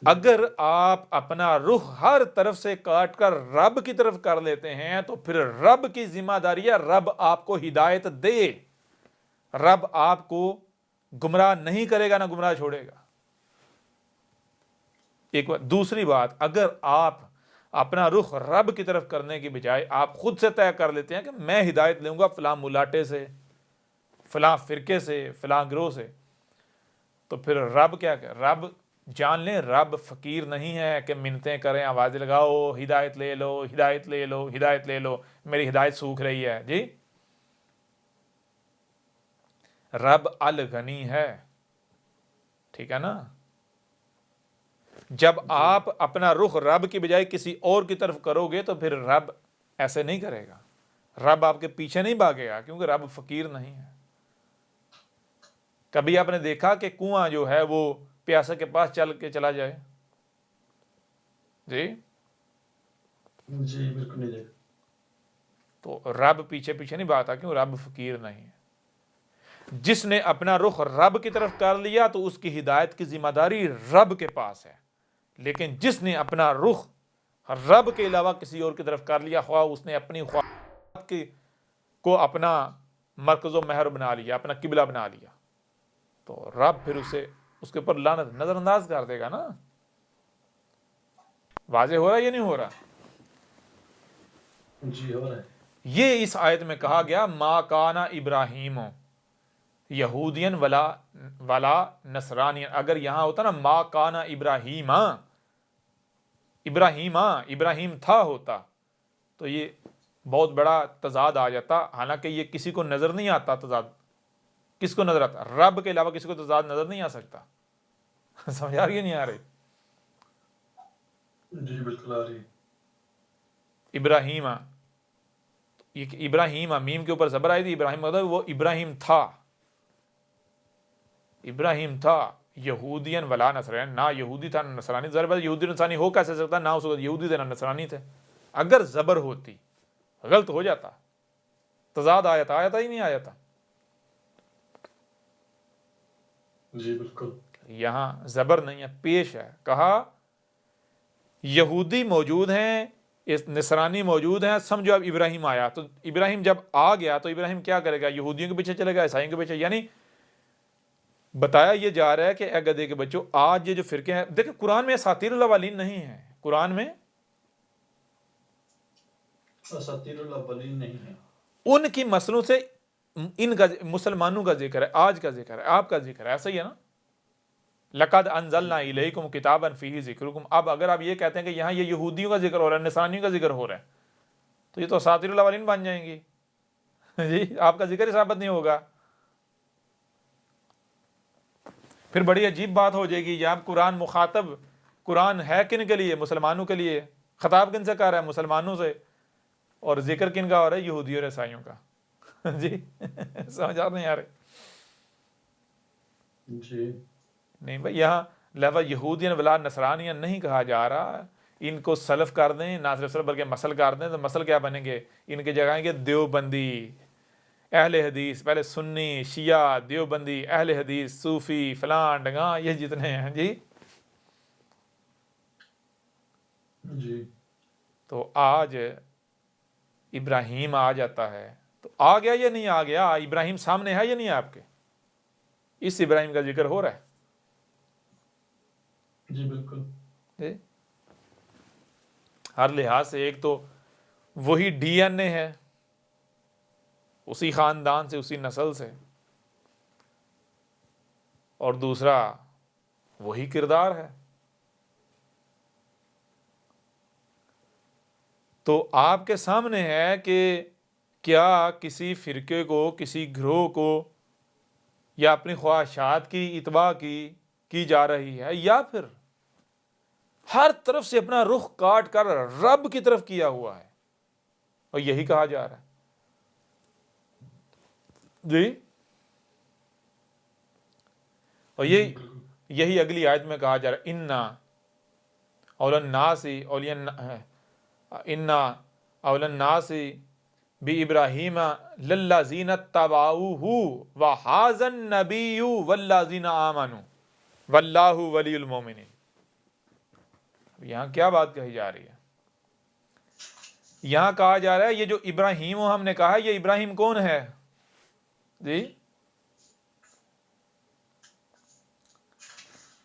Speaker 1: اگر آپ اپنا رخ ہر طرف سے کاٹ کر رب کی طرف کر لیتے ہیں تو پھر رب کی ذمہ داری ہے رب آپ کو ہدایت دے، رب آپ کو گمراہ نہیں کرے گا، نہ گمراہ چھوڑے گا۔ ایک بات، دوسری بات، اگر آپ اپنا رخ رب کی طرف کرنے کی بجائے آپ خود سے طے کر لیتے ہیں کہ میں ہدایت لوں گا فلاں ملاٹے سے، فلاں فرقے سے، فلاں گروہ سے، تو پھر رب کیا کہ رب جان لیں رب فقیر نہیں ہے کہ منتیں کریں، آوازیں لگاؤ ہدایت لے لو، ہدایت لے لو، ہدایت لے لو، میری ہدایت سوکھ رہی ہے۔ جی، رب الغنی ہے، ٹھیک ہے نا؟ جب آپ اپنا رخ رب کی بجائے کسی اور کی طرف کرو گے تو پھر رب ایسے نہیں کرے گا، رب آپ کے پیچھے نہیں بھاگے گا، کیونکہ رب فقیر نہیں ہے۔ کبھی آپ نے دیکھا کہ کنواں جو ہے وہ پیاسے کے پاس چل کے چلا جائے؟ جی،
Speaker 2: جی بالکل نہیں دیکھ،
Speaker 1: تو رب پیچھے پیچھے نہیں بھاگتا، کیوں؟ رب فقیر نہیں ہے۔ جس نے اپنا رخ رب کی طرف کر لیا تو اس کی ہدایت کی ذمہ داری رب کے پاس ہے، لیکن جس نے اپنا رخ رب کے علاوہ کسی اور کی طرف کر لیا، خواہ اس نے اپنی خواہشات کو اپنا مرکز و محور بنا لیا، اپنا قبلہ بنا لیا، تو رب پھر اس کے اوپر لعنت نظر انداز کر دے گا نا۔ واضح ہو رہا ہے یا نہیں ہو رہا؟
Speaker 2: جی ہو رہا ہے،
Speaker 1: یہ اس آیت میں کہا گیا ما کانا ابراہیم یہودین ولا نصرانی۔ اگر یہاں ہوتا نا ما کانا ابراہیم تھا ہوتا تو یہ بہت بڑا تضاد آ جاتا، حالانکہ یہ کسی کو نظر نہیں آتا تضاد۔ کس کو نظر آتا؟ رب کے علاوہ کسی کو تضاد نظر نہیں آ سکتا۔ سمجھ آ رہی ہے نہیں آ رہی؟
Speaker 2: جی بالکل آ رہی ہے،
Speaker 1: ابراہیم میم کے اوپر زبر آئی تھی، ابراہیم مطلب وہ ابراہیم تھا یہودین ولا نصرانی، نہ یہودی تھا نہ نصرانی۔ ظاہر بات یہودی نصرانی ہو کیسے سکتا؟ نہ اس وقت یہودی تھے نہ نصرانی تھے۔ اگر زبر ہوتی غلط ہو جاتا، تضاد آیا ہی نہیں آیا تھا۔
Speaker 2: جی بالکل،
Speaker 1: یہاں زبر نہیں ہے، پیش ہے، کہا یہودی موجود ہیں، نصرانی موجود ہیں، سمجھو اب ابراہیم آیا، تو ابراہیم جب آ گیا تو ابراہیم کیا کرے گا؟ یہودیوں کے پیچھے چلے گا، عیسائیوں کے پیچھے؟ یعنی بتایا یہ جا رہا ہے کہ اے گدھے کے بچوں، آج یہ جو فرقے ہیں، دیکھیں قرآن میں اساطیر الاولین نہیں ہے، قرآن میں
Speaker 2: اساطیر الاولین نہیں ہے،
Speaker 1: ان کی مسلوں سے ان کا مسلمانوں کا ذکر ہے، آج کا ذکر ہے، آپ کا ذکر ہے، ایسا ہی ہے نا؟ لقد انزلنا الیکم کتابا فیہ ذکرکم. اب اگر آپ یہ کہتے ہیں کہ یہاں یہ یہودیوں کا ذکر ہو رہا ہے، نصرانیوں کا ذکر ہو رہا ہے، تو یہ تو اساطیر الاولین بن جائیں گی. جی آپ کا ذکر ہی ثابت نہیں ہوگا. پھر بڑی عجیب بات ہو جائے گی. یہاں قرآن مخاطب، قرآن ہے کن کے لیے؟ مسلمانوں کے لیے. خطاب کن سے کر رہا ہے؟ مسلمانوں سے. اور ذکر کن کا ہو رہا ہے؟ یہودی اور عیسائیوں کا. جی سمجھ آ نہیں آ رہے؟
Speaker 2: جی
Speaker 1: نہیں بھائی، یہاں لفظ یہودین ولا نصرانین نہیں کہا جا رہا. ان کو سلف کر دیں، نہ صرف سلف بلکہ مسل کر دیں تو مسل کیا بنیں گے؟ ان کے جگہ آئیں گے دیوبندی، اہل حدیث. پہلے سنی، شیعہ، دیوبندی، اہل حدیث، صوفی، فلان ڈگاں، یہ جتنے ہیں. جی
Speaker 2: جی
Speaker 1: تو آج ابراہیم آ جاتا ہے تو آ گیا یا نہیں آ گیا؟ ابراہیم سامنے ہے یا نہیں آپ کے؟ اس ابراہیم کا ذکر ہو رہا ہے.
Speaker 2: جی بالکل.
Speaker 1: جی ہر لحاظ سے ایک تو وہی ڈی این اے ہے، اسی خاندان سے، اسی نسل سے، اور دوسرا وہی کردار ہے. تو آپ کے سامنے ہے کہ کیا کسی فرقے کو، کسی گروہ کو، یا اپنی خواہشات کی اتباع کی جا رہی ہے، یا پھر ہر طرف سے اپنا رخ کاٹ کر رب کی طرف کیا ہوا ہے، اور یہی کہا جا رہا ہے. جی اور
Speaker 2: جی بالکل.
Speaker 1: یہی اگلی آیت میں کہا جا رہا ہے انا اول الناس انا اول الناس بابراہیم للذین اتبعوہ وھذا النبی والذین آمنوا واللہ ولی المؤمنین. یہاں کیا بات کہی جا رہی ہے؟ یہاں کہا جا رہا ہے یہ جو ابراہیم ہم نے کہا ہے، یہ ابراہیم کون ہے؟ جی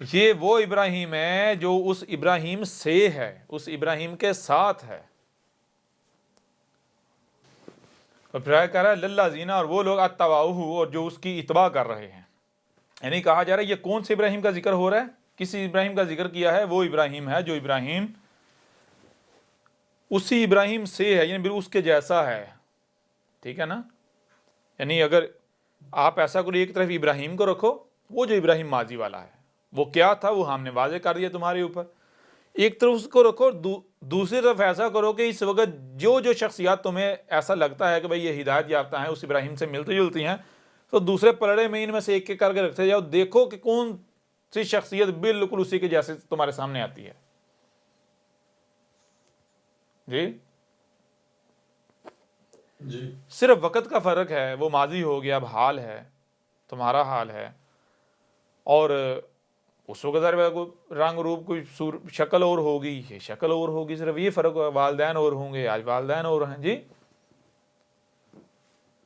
Speaker 1: یہ وہ ابراہیم ہے جو اس ابراہیم سے ہے، اس ابراہیم کے ساتھ ہے. اور پھر کہہ رہا ہے للہ زینا، اور وہ لوگ اتبعوہ، اور جو اس کی اتباع کر رہے ہیں. یعنی کہا جا رہا ہے یہ کون سے ابراہیم کا ذکر ہو رہا ہے؟ کسی ابراہیم کا ذکر کیا ہے؟ وہ ابراہیم ہے جو ابراہیم اسی ابراہیم سے ہے، یعنی اس کے جیسا ہے. ٹھیک ہے نا؟ یعنی اگر آپ ایسا کرو، ایک طرف ابراہیم کو رکھو، وہ جو ابراہیم ماضی والا ہے وہ کیا تھا وہ ہم نے واضح کر دیا تمہارے اوپر. ایک طرف اس کو رکھو، دوسری طرف ایسا کرو کہ اس وقت جو شخصیات تمہیں ایسا لگتا ہے کہ بھئی یہ ہدایت یافتہ ہیں، اس ابراہیم سے ملتی جلتی ہیں، تو دوسرے پلڑے میں ان میں سے ایک ایک کر کے رکھتے جاؤ، دیکھو کہ کون سی شخصیت بالکل اسی کے جیسے تمہارے سامنے آتی ہے. جی
Speaker 2: جی
Speaker 1: صرف وقت کا فرق ہے، وہ ماضی ہو گیا، اب حال ہے، تمہارا حال ہے. اور اس وقت رنگ روپ کوئی شکل اور ہوگی، یہ شکل اور ہوگی، صرف یہ فرق ہے. والدین اور ہوں گے، آج والدین اور ہیں. جی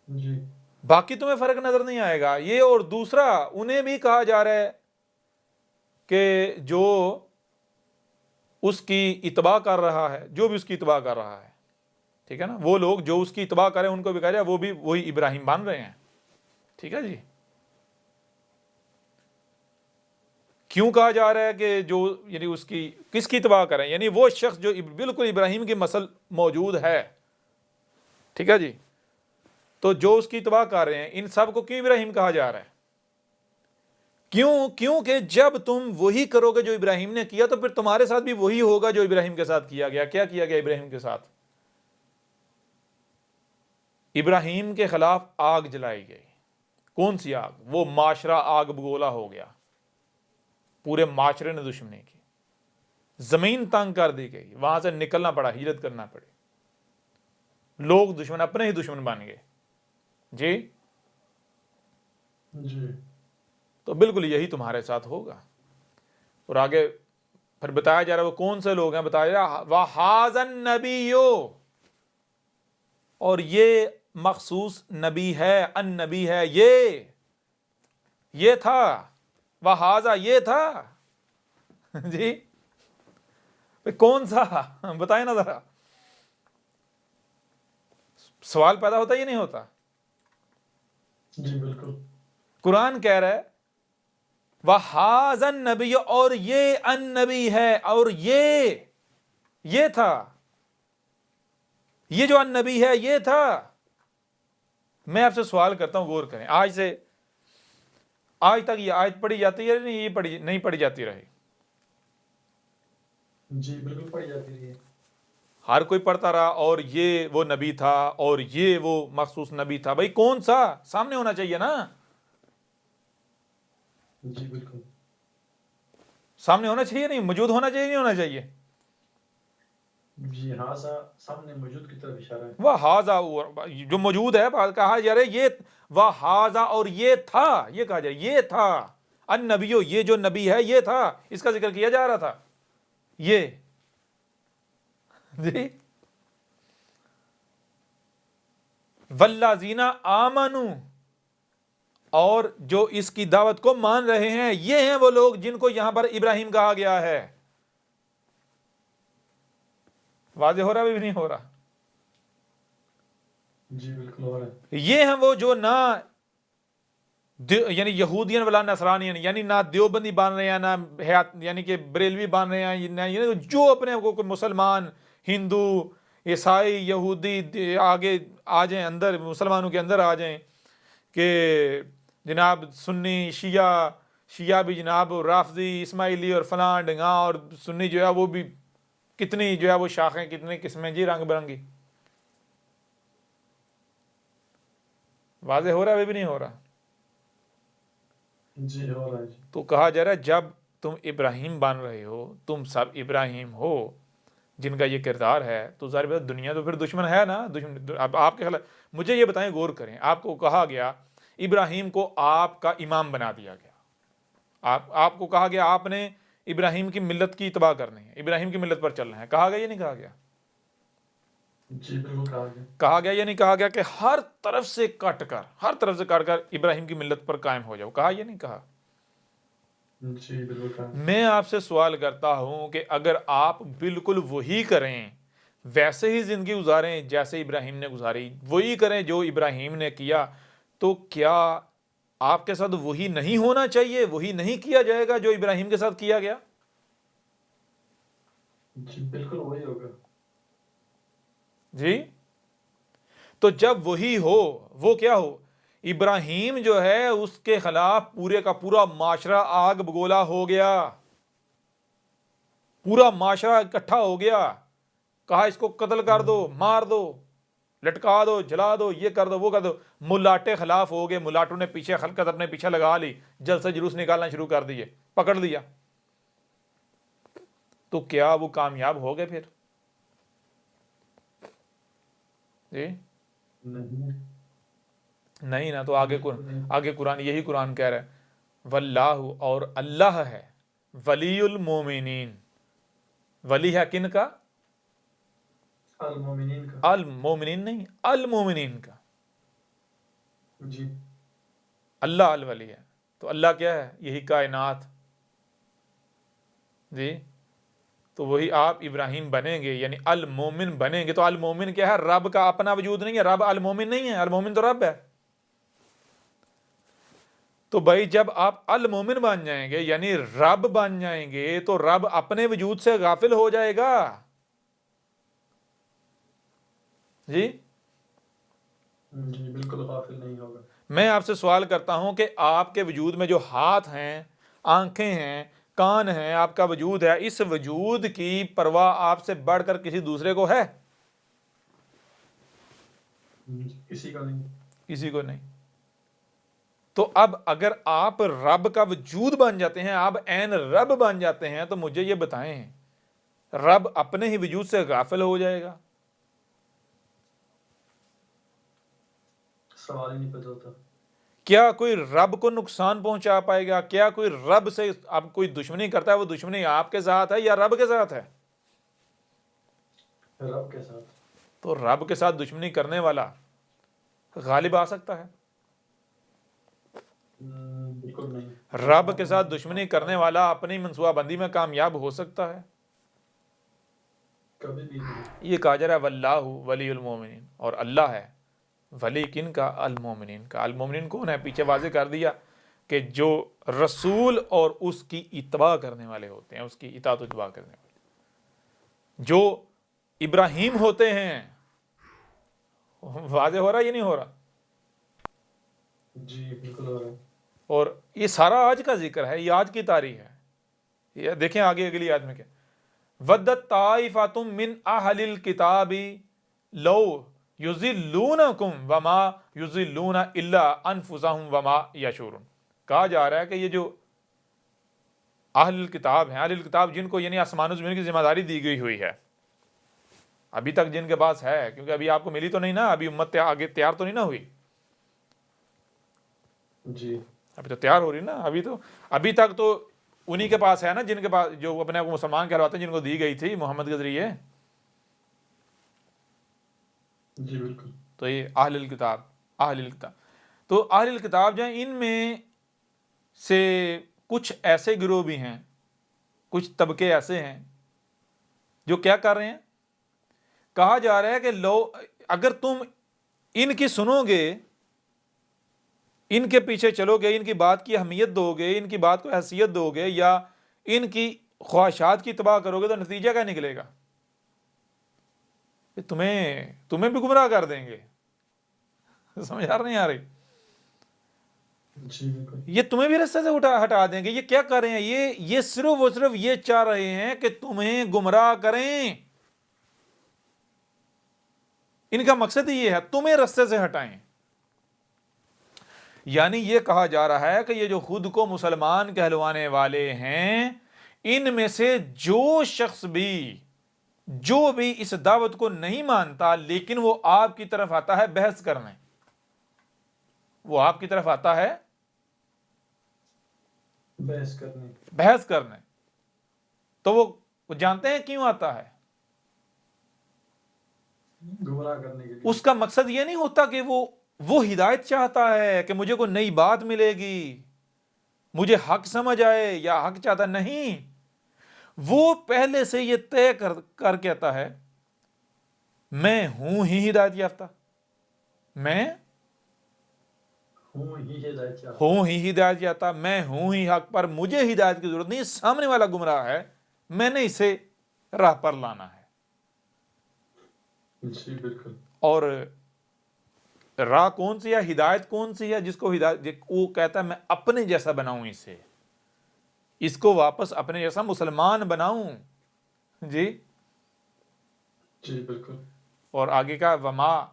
Speaker 2: جی
Speaker 1: باقی تمہیں فرق نظر نہیں آئے گا. یہ اور دوسرا انہیں بھی کہا جا رہا ہے کہ جو اس کی اتباع کر رہا ہے، جو بھی اس کی اتباع کر رہا ہے، ٹھیک ہے نا، وہ لوگ جو اس کی اتباع کریں ان کو بھی کہا جائے وہ بھی وہی ابراہیم بن رہے ہیں. ٹھیک ہے جی. کیوں کہا جا رہا ہے کہ جو یعنی اس کی کس کی اتباع کریں؟ یعنی وہ شخص جو بالکل ابراہیم کی مثل موجود ہے. ٹھیک ہے جی. تو جو اس کی اتباع کر رہے ہیں ان سب کو کیوں ابراہیم کہا جا رہا ہے؟ کیونکہ جب تم وہی کرو گے جو ابراہیم نے کیا تو پھر تمہارے ساتھ بھی وہی ہوگا جو ابراہیم کے ساتھ کیا گیا. کیا کیا گیا ابراہیم کے ساتھ؟ ابراہیم کے خلاف آگ جلائی گئی. کون سی آگ؟ وہ معاشرہ آگ بگولا ہو گیا، پورے معاشرے نے دشمنی کی، زمین تنگ کر دی گئی، وہاں سے نکلنا پڑا، ہجرت کرنا پڑی، لوگ دشمن اپنے ہی دشمن بن گئے. جی
Speaker 2: جی
Speaker 1: تو بالکل یہی تمہارے ساتھ ہوگا. اور آگے پھر بتایا جا رہا ہے وہ کون سے لوگ ہیں، بتایا جا رہا وَحَاذَ النَّبِيُّ، اور یہ مخصوص نبی ہے، النبی ہے، یہ تھا، وَحَاذَ یہ تھا. جی کون سا؟ بتائیں نا ذرا. سوال پیدا ہوتا ہے یا نہیں ہوتا؟
Speaker 2: جی بالکل.
Speaker 1: قرآن کہہ رہا ہے وَهَذَا النَّبِيُّ، اور یہ النبی ہے، اور یہ تھا، یہ جو النبی ہے یہ تھا۔ میں آپ سے سوال کرتا ہوں، غور کریں، آج تک یہ آیت پڑھی جاتی ہے نہیں؟ یہ نہیں پڑھی جاتی رہی؟
Speaker 2: جی بالکل پڑھی جاتی رہی ہے۔
Speaker 1: ہر کوئی پڑھتا رہا، اور یہ وہ نبی تھا، اور یہ وہ مخصوص نبی تھا۔ بھائی کون سا؟ سامنے ہونا چاہیے نا،
Speaker 2: جی بالکل
Speaker 1: سامنے ہونا چاہیے، نہیں موجود ہونا چاہیے، نہیں ہونا چاہیے؟
Speaker 2: جی، ہاں سامنے موجود کی طرف اشارہ ہے۔
Speaker 1: وہ ہاضا، جو موجود ہے، کہا جا رہا ہے یہ وہ ہاضا، اور یہ تھا، یہ کہا جا رہا ہے یہ تھا النبیو، یہ جو نبی ہے یہ تھا، اس کا ذکر کیا جا رہا تھا یہ جی۔ والذین آمنوا، اور جو اس کی دعوت کو مان رہے ہیں، یہ ہیں وہ لوگ جن کو یہاں پر ابراہیم کہا گیا ہے۔ واضح ہو رہا بھی نہیں ہو رہا؟
Speaker 2: جی بالکل ہو رہا ہے۔
Speaker 1: یہ ہیں وہ جو نہ یعنی یہودین ولا نصرانین، یعنی نہ دیوبندی بان رہے ہیں، نہ یعنی کہ بریلوی بان رہے ہیں، یعنی جو اپنے کو مسلمان، ہندو، عیسائی، یہودی آگے آ جائیں، اندر مسلمانوں کے اندر آ جائیں، کہ جناب سنی شیعہ بھی جناب رافضی اسماعیلی اور فلاں ڈنگا، اور سنی جو ہے وہ بھی کتنی جو ہے وہ شاخیں، کتنی قسمیں جی، رنگ برنگی۔ واضح ہو رہا ہے بھی نہیں ہو رہا؟
Speaker 2: جی ہو رہا ہے جی۔
Speaker 1: تو کہا جا رہا ہے جب تم ابراہیم بن رہے ہو، تم سب ابراہیم ہو جن کا یہ کردار ہے، تو ظاہر بات دنیا تو پھر دشمن ہے نا، دشمن۔ اب آپ کے خلاف مجھے یہ بتائیں، غور کریں، آپ کو کہا گیا ابراہیم کو آپ کا امام بنا دیا گیا، آپ کو کہا گیا آپ نے ابراہیم کی ملت کی اتباع کرنی ہے، ابراہیم کی ملت پر چلنا ہے، کہا گیا یہ نہیں کہا گیا؟
Speaker 2: جی بالکل کہا گیا۔
Speaker 1: کہا گیا یہ نہیں کہا گیا کہ ہر طرف سے کٹ کر ابراہیم کی ملت پر قائم ہو جاؤ؟ کہا یہ نہیں کہا؟
Speaker 2: جی بالکل کہا۔
Speaker 1: میں آپ سے سوال کرتا ہوں کہ اگر آپ بالکل وہی کریں، ویسے ہی زندگی گزاریں جیسے ابراہیم نے گزاری، وہی کریں جو ابراہیم نے کیا، تو کیا آپ کے ساتھ وہی نہیں ہونا چاہیے؟ وہی نہیں کیا جائے گا جو ابراہیم کے ساتھ کیا گیا؟
Speaker 2: جی بالکل وہی ہوگا۔
Speaker 1: جی، تو جب وہی ہو، وہ کیا ہو؟ ابراہیم جو ہے اس کے خلاف پورے کا پورا معاشرہ آگ بگولا ہو گیا، پورا معاشرہ اکٹھا ہو گیا، کہا اس کو قتل کر دو، مار دو، لٹکا دو، جلا دو، یہ کر دو، وہ کر دو۔ ملاٹے خلاف ہو گئے، ملاٹوں نے پیچھے خلقت اپنے پیچھے لگا لی، جلسہ جلوس نکالنا شروع کر دیے، پکڑ لیا۔ تو کیا وہ کامیاب ہو گئے پھر؟ جی نہیں نا۔ تو آگے قرآن، یہی قرآن کہہ رہا ہے واللہ، اور اللہ ہے ولی المومنین۔ ولی ہے کن کا؟
Speaker 2: المومنین کا۔
Speaker 1: المومنین نہیں، المومنین کا۔
Speaker 2: جی
Speaker 1: اللہ الولی ہے، تو اللہ کیا ہے؟ یہی کائنات۔ جی، تو وہی آپ ابراہیم بنیں گے، یعنی المومن بنیں گے۔ تو المومن کیا ہے؟ رب کا اپنا وجود نہیں ہے، رب المومن نہیں ہے، المومن تو رب ہے۔ تو بھائی جب آپ المومن بن جائیں گے، یعنی رب بن جائیں گے، تو رب اپنے وجود سے غافل ہو جائے گا؟ جی
Speaker 2: جی بالکل غافل نہیں ہوگا۔
Speaker 1: میں آپ سے سوال کرتا ہوں کہ آپ کے وجود میں جو ہاتھ ہیں، آنکھیں ہیں، کان ہیں، آپ کا وجود ہے، اس وجود کی پرواہ آپ سے بڑھ کر کسی دوسرے کو ہے؟
Speaker 2: کسی کا نہیں۔
Speaker 1: کسی کو نہیں۔ تو اب اگر آپ رب کا وجود بن جاتے ہیں، آپ عین رب بن جاتے ہیں، تو مجھے یہ بتائیں رب اپنے ہی وجود سے غافل ہو جائے گا؟
Speaker 2: سوال ہی نہیں پیدا ہوتا۔
Speaker 1: کیا کوئی رب کو نقصان پہنچا پائے گا؟ کیا کوئی رب سے اب کوئی دشمنی کرتا ہے، وہ دشمنی آپ کے ساتھ ہے یا رب کے ساتھ ہے؟
Speaker 2: رب کے ساتھ۔
Speaker 1: تو رب کے ساتھ دشمنی کرنے والا غالب آ سکتا ہے؟
Speaker 2: بالکل نہیں۔
Speaker 1: رب کے ساتھ دشمنی کرنے والا اپنی منصوبہ بندی میں کامیاب ہو سکتا ہے؟
Speaker 2: کبھی بھی نہیں۔
Speaker 1: یہ کہا جا رہا ہے واللہ ولی المومنین، اور اللہ ہے ولی کن کا؟ المومنین کا۔ المومنین کون ہے؟ پیچھے واضح کر دیا کہ جو رسول اور اس کی اتباع کرنے والے ہوتے ہیں، اس کی اطاعت و اتباع کرنے والے، جو ابراہیم ہوتے ہیں، واضح ہو رہا یہ نہیں ہو رہا؟
Speaker 2: جی بالکل ہو رہا ہے۔
Speaker 1: اور یہ سارا آج کا ذکر ہے، یہ آج کی تاریخ ہے۔ یہ دیکھیں آگے اگلی آیت میں کیا، ودت طائفۃ من اہل الکتاب لو یضلونکم وما یضلون الا انفسهم وما یشعرون۔ کہا جا رہا ہے کہ یہ جو اہل الکتاب ہیں، اہل الکتاب جن کو یعنی آسمان و زمین کی ذمہ داری دی گئی ہوئی ہے، ابھی تک جن کے پاس ہے، کیونکہ ابھی آپ کو ملی تو نہیں نا، ابھی امت آگے تیار تو نہیں نہ ہوئی،
Speaker 2: جی
Speaker 1: ابھی تو تیار ہو رہی نا، ابھی تک تو انہی کے پاس ہے نا، جن کے پاس جو اپنے آپ کو مسلمان کہلواتے ہیں، جن کو دی گئی تھی محمد کے ذریعے۔
Speaker 2: جی بالکل۔
Speaker 1: تو یہ اہل الکتاب تو اہل الکتاب جو ہیں، ان میں سے کچھ ایسے گروہ بھی ہیں، کچھ طبقے ایسے ہیں جو کیا کر رہے ہیں، کہا جا رہا ہے کہ لو اگر تم ان کی سنو گے، ان کے پیچھے چلو گے، ان کی بات کی اہمیت دو گے، ان کی بات کو حیثیت دو گے، یا ان کی خواہشات کی اتباع کرو گے، تو نتیجہ کیا نکلے گا؟ کہ تمہیں بھی گمراہ کر دیں گے۔ سمجھ نہیں آ رہی؟
Speaker 2: جی بالکل۔
Speaker 1: یہ تمہیں بھی رستے سے ہٹا دیں گے۔ یہ کیا کر رہے ہیں؟ یہ صرف اور صرف یہ چاہ رہے ہیں کہ تمہیں گمراہ کریں۔ ان کا مقصد یہ ہے، تمہیں رستے سے ہٹائیں۔ یعنی یہ کہا جا رہا ہے کہ یہ جو خود کو مسلمان کہلوانے والے ہیں، ان میں سے جو شخص بھی اس دعوت کو نہیں مانتا، لیکن وہ آپ کی طرف آتا ہے بحث کرنے، وہ آپ کی طرف آتا ہے بحث کرنے، تو وہ جانتے ہیں کیوں آتا ہے؟
Speaker 2: گمراہ کرنے کے لیے۔
Speaker 1: اس کا مقصد یہ نہیں ہوتا کہ وہ ہدایت چاہتا ہے کہ مجھے کوئی نئی بات ملے گی، مجھے حق سمجھ آئے، یا حق چاہتا نہیں۔ وہ پہلے سے یہ طے کر کے آتا ہے، میں ہوں ہی ہدایت یافتہ، میں
Speaker 2: ہوں ہی
Speaker 1: ہدایت یافتہ، میں ہوں ہی حق پر، مجھے ہدایت کی ضرورت نہیں، سامنے والا گمراہ ہے، میں نے اسے راہ پر لانا ہے۔
Speaker 2: جی بالکل۔
Speaker 1: اور راہ کون سی ہے، ہدایت کون سی ہے؟ جس کو ہدایت، وہ کہتا ہے میں اپنے جیسا بناؤں، اس کو واپس اپنے جیسا مسلمان بناؤں۔ جی
Speaker 2: جی بالکل۔
Speaker 1: اور آگے کا وما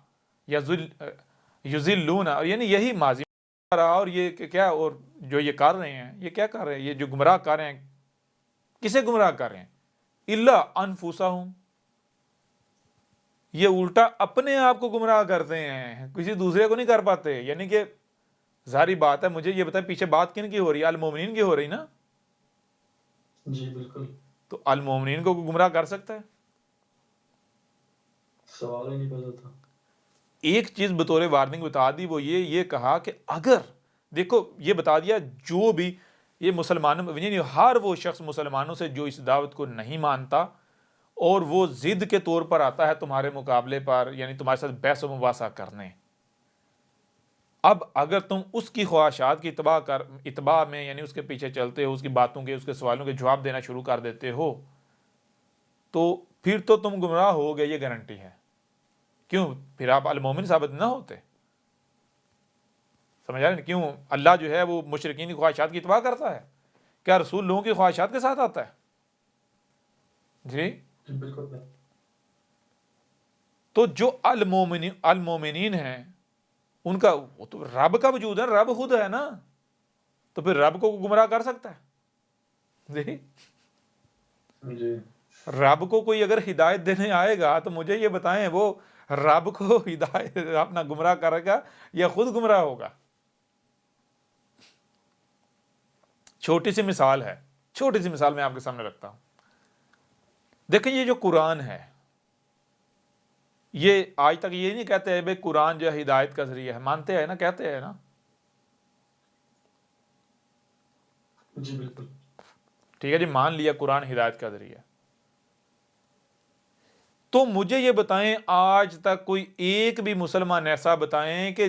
Speaker 1: یذلون، اور یعنی یہی ماضی رہا، اور یہ کیا، اور جو یہ کر رہے ہیں، یہ کیا کر رہے ہیں؟ یہ جو گمراہ کر رہے ہیں، کسے گمراہ کر رہے ہیں؟ الا انفسہم، یہ الٹا اپنے آپ کو گمراہ کرتے ہیں، کسی دوسرے کو نہیں کر پاتے۔ یعنی کہ ظاہری بات ہے، مجھے یہ بتائیں پیچھے بات کن کی ہو رہی ہے؟ المومنین کی ہو رہی نا؟
Speaker 2: جی بالکل۔
Speaker 1: تو المومنین کو گمراہ کر سکتا ہے؟
Speaker 2: سوال ہی نہیں پیدا تھا۔
Speaker 1: ایک چیز بطور وارننگ بتا دی، وہ یہ کہا کہ اگر دیکھو یہ بتا دیا، جو بھی یہ مسلمانوں، یعنی ہر وہ شخص مسلمانوں سے جو اس دعوت کو نہیں مانتا اور وہ ضد کے طور پر آتا ہے تمہارے مقابلے پر، یعنی تمہارے ساتھ بحث و مباحثہ کرنے، اب اگر تم اس کی خواہشات کی اتباع میں، یعنی اس کے پیچھے چلتے ہو، اس کی باتوں کے، اس کے سوالوں کے جواب دینا شروع کر دیتے ہو، تو پھر تو تم گمراہ ہو گئے، یہ گارنٹی ہے۔ کیوں؟ پھر آپ المومن ثابت نہ ہوتے۔ سمجھ آ رہے ہیں؟ کیوں اللہ جو ہے وہ مشرکین کی خواہشات کی اتباع کرتا ہے؟ کیا رسول لوگوں کی خواہشات کے ساتھ آتا ہے؟ جی
Speaker 2: بالکل۔
Speaker 1: تو جو المومنین ہیں، ان کا وہ تو رب کا وجود ہے، رب خود ہے نا، تو پھر رب کو گمراہ کر سکتا ہے؟ جی
Speaker 2: جی
Speaker 1: رب کو کوئی اگر ہدایت دینے آئے گا تو مجھے یہ بتائیں، وہ رب کو ہدایت اپنا گمراہ کرے گا یا خود گمراہ ہوگا؟ چھوٹی سی مثال میں آپ کے سامنے رکھتا ہوں۔ دیکھیں یہ جو قرآن ہے، یہ آج تک یہ نہیں کہتے ہیں بھائی قرآن جو ہے ہدایت کا ذریعہ ہے، مانتے ہیں نا، کہتے ہیں نا؟
Speaker 2: جی بالکل۔
Speaker 1: ٹھیک ہے جی، مان لیا قرآن ہدایت کا ذریعہ، تو مجھے یہ بتائیں آج تک کوئی ایک بھی مسلمان ایسا بتائیں کہ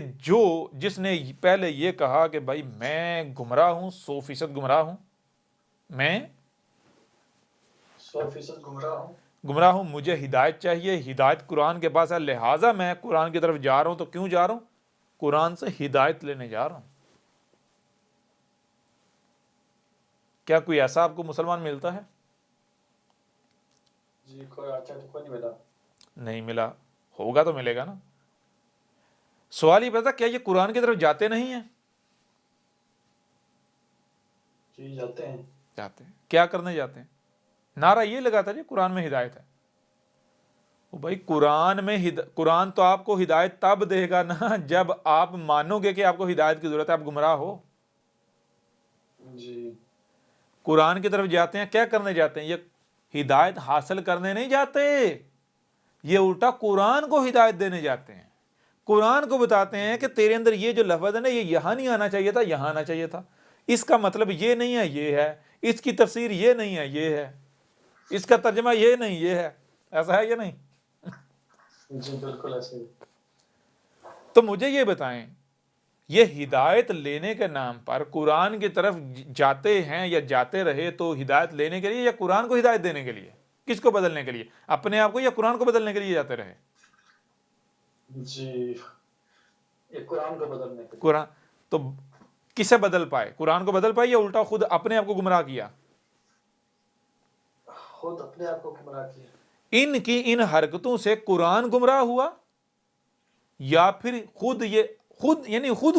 Speaker 1: جس نے پہلے یہ کہا کہ بھائی میں گمراہ ہوں، 100% گمراہ ہوں، میں
Speaker 2: 100%
Speaker 1: گمراہ ہوں، مجھے ہدایت چاہیے، ہدایت قرآن کے پاس ہے، لہٰذا میں قرآن کی طرف جا رہا ہوں۔ تو کیوں جا رہا ہوں؟ قرآن سے ہدایت لینے جا رہا ہوں۔ کیا کوئی ایسا آپ کو مسلمان ملتا ہے؟
Speaker 2: جی کوئی اچھا تو کوئی نہیں ملا۔
Speaker 1: نہیں ملا، ہوگا تو ملے گا نا۔ سوال یہ پتا کیا یہ قرآن کی طرف جاتے نہیں ہیں؟
Speaker 2: جی جاتے ہیں۔
Speaker 1: جاتے ہیں۔ کیا کرنے جاتے ہیں؟ نعرہ یہ لگاتا جی قرآن میں ہدایت ہے۔ وہ بھائی قرآن تو آپ کو ہدایت تب دے گا نا جب آپ مانو گے کہ آپ کو ہدایت کی ضرورت ہے، آپ گمراہ ہو۔
Speaker 2: جی
Speaker 1: قرآن کی طرف جاتے ہیں، کیا کرنے جاتے ہیں؟ یہ ہدایت حاصل کرنے نہیں جاتے، یہ الٹا قرآن کو ہدایت دینے جاتے ہیں۔ قرآن کو بتاتے ہیں کہ تیرے اندر یہ جو لفظ ہے نا، یہ یہاں نہیں آنا چاہیے تھا، یہاں آنا چاہیے تھا، اس کا مطلب یہ نہیں ہے، یہ ہے، اس کی تفسیر یہ نہیں ہے، یہ ہے، اس کا ترجمہ یہ نہیں، یہ ہے۔ ایسا ہے یا نہیں؟
Speaker 2: جی بالکل ایسے ہی۔
Speaker 1: تو مجھے یہ بتائیں، یہ ہدایت لینے کے نام پر قرآن کی طرف جاتے ہیں یا جاتے رہے تو ہدایت لینے کے لیے یا قرآن کو ہدایت دینے کے لیے؟ کس کو بدلنے کے لیے؟ اپنے آپ کو یا قرآن کو بدلنے کے لیے جاتے رہے؟
Speaker 2: جی یہ قرآن کو بدلنے کے لیے۔
Speaker 1: قرآن تو کسے بدل پائے؟ قرآن کو بدل پائے یا الٹا خود اپنے آپ کو گمراہ کیا؟
Speaker 2: خود اپنے آپ کو گمراہ کیا۔
Speaker 1: ان کی ان حرکتوں سے قرآن گمراہ ہوا یا پھر خود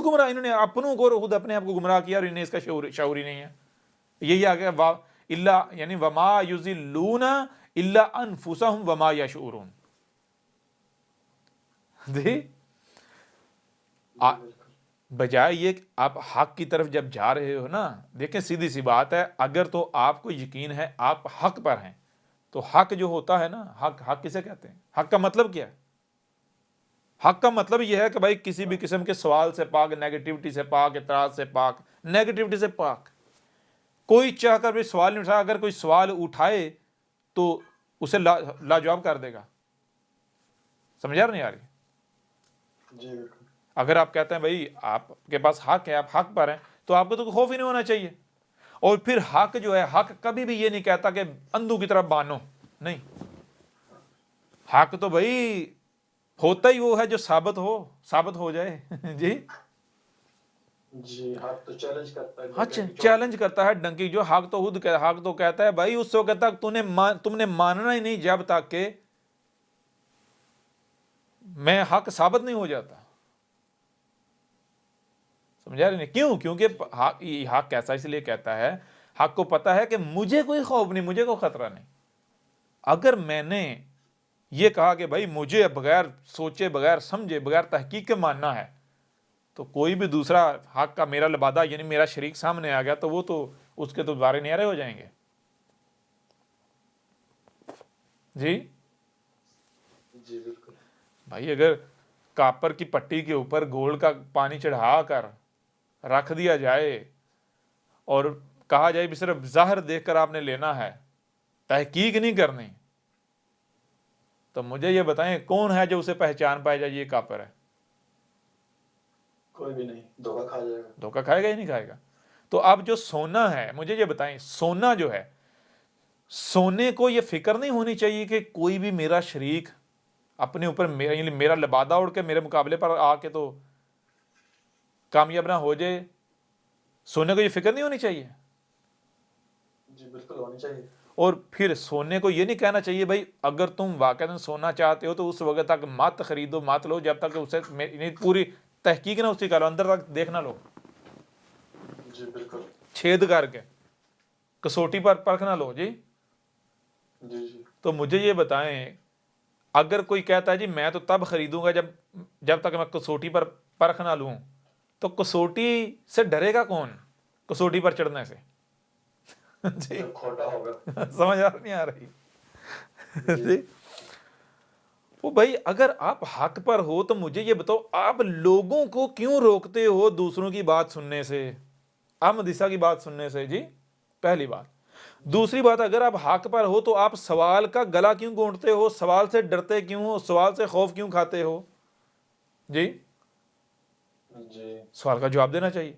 Speaker 1: گمراہ، انہوں نے اپنوں کو خود اپنے آپ کو گمراہ کیا اور انہیں اس کا شعور ہی نہیں ہے۔ یہی آگے اللہ یعنی وما یضلون الا انفسهم وما یشعرون۔ جی بجائے یہ کہ آپ حق کی طرف جب جا رہے ہو نا، دیکھیں سیدھی سی بات ہے، اگر تو آپ کو یقین ہے آپ حق پر ہیں تو حق جو ہوتا ہے نا، حق کسے کہتے ہیں؟ حق کا مطلب کیا ہے؟ حق کا مطلب یہ ہے کہ بھائی کسی بھی قسم کے سوال سے پاک، نیگیٹیوٹی سے پاک، اعتراض سے پاک، نیگیٹیوٹی سے پاک۔ کوئی چاہ کر بھی سوال نہیں اٹھا، اگر کوئی سوال اٹھائے تو اسے لاجواب کر دے گا۔ سمجھا نہیں آ رہی؟
Speaker 2: جی بالکل۔
Speaker 1: اگر آپ کہتے ہیں بھائی آپ کے پاس حق ہے، آپ حق پر ہیں، تو آپ کو تو خوف ہی نہیں ہونا چاہیے۔ اور پھر حق جو ہے، حق کبھی بھی یہ نہیں کہتا کہ اندھو کی طرف بانو، نہیں۔ حق تو بھائی ہوتا ہی وہ ہے جو ثابت ہو جائے۔ جی
Speaker 2: جی حق تو چیلنج کرتا ہے۔
Speaker 1: اچھا چیلنج کرتا ہے ڈنکی جو حق تو حق تو کہتا ہے بھائی اس وقت تک تم نے ماننا ہی نہیں جب تک کہ میں حق ثابت نہیں ہو جاتا۔ سمجھا رہے نہیں؟ کیوں؟ کیونکہ حق کیسا اس لیے کہتا ہے، حق کو پتا ہے کہ مجھے کوئی خوف نہیں، مجھے کوئی خطرہ نہیں۔ اگر میں نے یہ کہا کہ بھائی مجھے بغیر سوچے، بغیر سمجھے، بغیر تحقیق کے ماننا ہے، تو کوئی بھی دوسرا حق کا میرا لبادہ یعنی میرا شریک سامنے آ گیا تو وہ تو اس کے تو دوارے نیارے ہو جائیں گے۔ جی
Speaker 2: جی بالکل۔
Speaker 1: بھائی اگر کاپر کی پٹی کے اوپر گولڈ کا پانی چڑھا کر رکھ دیا جائے اور کہا جائے بھی صرف ظاہر دیکھ کر آپ نے لینا ہے، تحقیق نہیں کرنی، تو مجھے یہ بتائیں کون ہے جو اسے پہچان پائے جائے یہ کاپر ہے؟
Speaker 2: کوئی بھی نہیں، دھوکہ کھا جائے گا۔
Speaker 1: دھوکہ کھائے گا ہی نہیں کھائے گا۔ تو اب جو سونا ہے، مجھے یہ بتائیں سونا جو ہے، سونے کو یہ فکر نہیں ہونی چاہیے کہ کوئی بھی میرا شریک اپنے اوپر میرا لبادہ اڑ کے میرے مقابلے پر آ کے تو کامیاب نہ ہو جائے؟ سونے کو یہ فکر نہیں ہونی چاہیے؟
Speaker 2: جی بالکل ہونی چاہیے۔
Speaker 1: اور پھر سونے کو یہ نہیں کہنا چاہیے بھائی اگر تم واقعی سونا چاہتے ہو تو اس وقت تک مت خریدو، مت لو جب تک اسے پوری تحقیق نہ اس کی کرو، اندر تک دیکھ نہ لو،
Speaker 2: جی بالکل۔
Speaker 1: چھید کر کے کسوٹی پر پرکھ نہ لو۔ جی
Speaker 2: جی جی
Speaker 1: تو مجھے یہ بتائیں اگر کوئی کہتا ہے جی میں تو تب خریدوں گا جب تک میں کسوٹی پر پرکھ نہ لوں، تو کسوٹی سے ڈرے گا کون کسوٹی پر چڑھنے سے؟ جی
Speaker 2: جب کھوٹا ہوگا۔
Speaker 1: سمجھ نہیں آ رہی؟ جی وہ بھائی اگر آپ حق پر ہو تو مجھے یہ بتاؤ آپ لوگوں کو کیوں روکتے ہو دوسروں کی بات سننے سے، احمد عیسیٰ کی بات سننے سے؟ جی پہلی بات، دوسری بات، اگر آپ حق پر ہو تو آپ سوال کا گلا کیوں گونٹتے ہو؟ سوال سے ڈرتے کیوں ہو؟ سوال سے خوف کیوں کھاتے ہو؟ جی،
Speaker 2: جی
Speaker 1: سوال کا جواب دینا چاہیے۔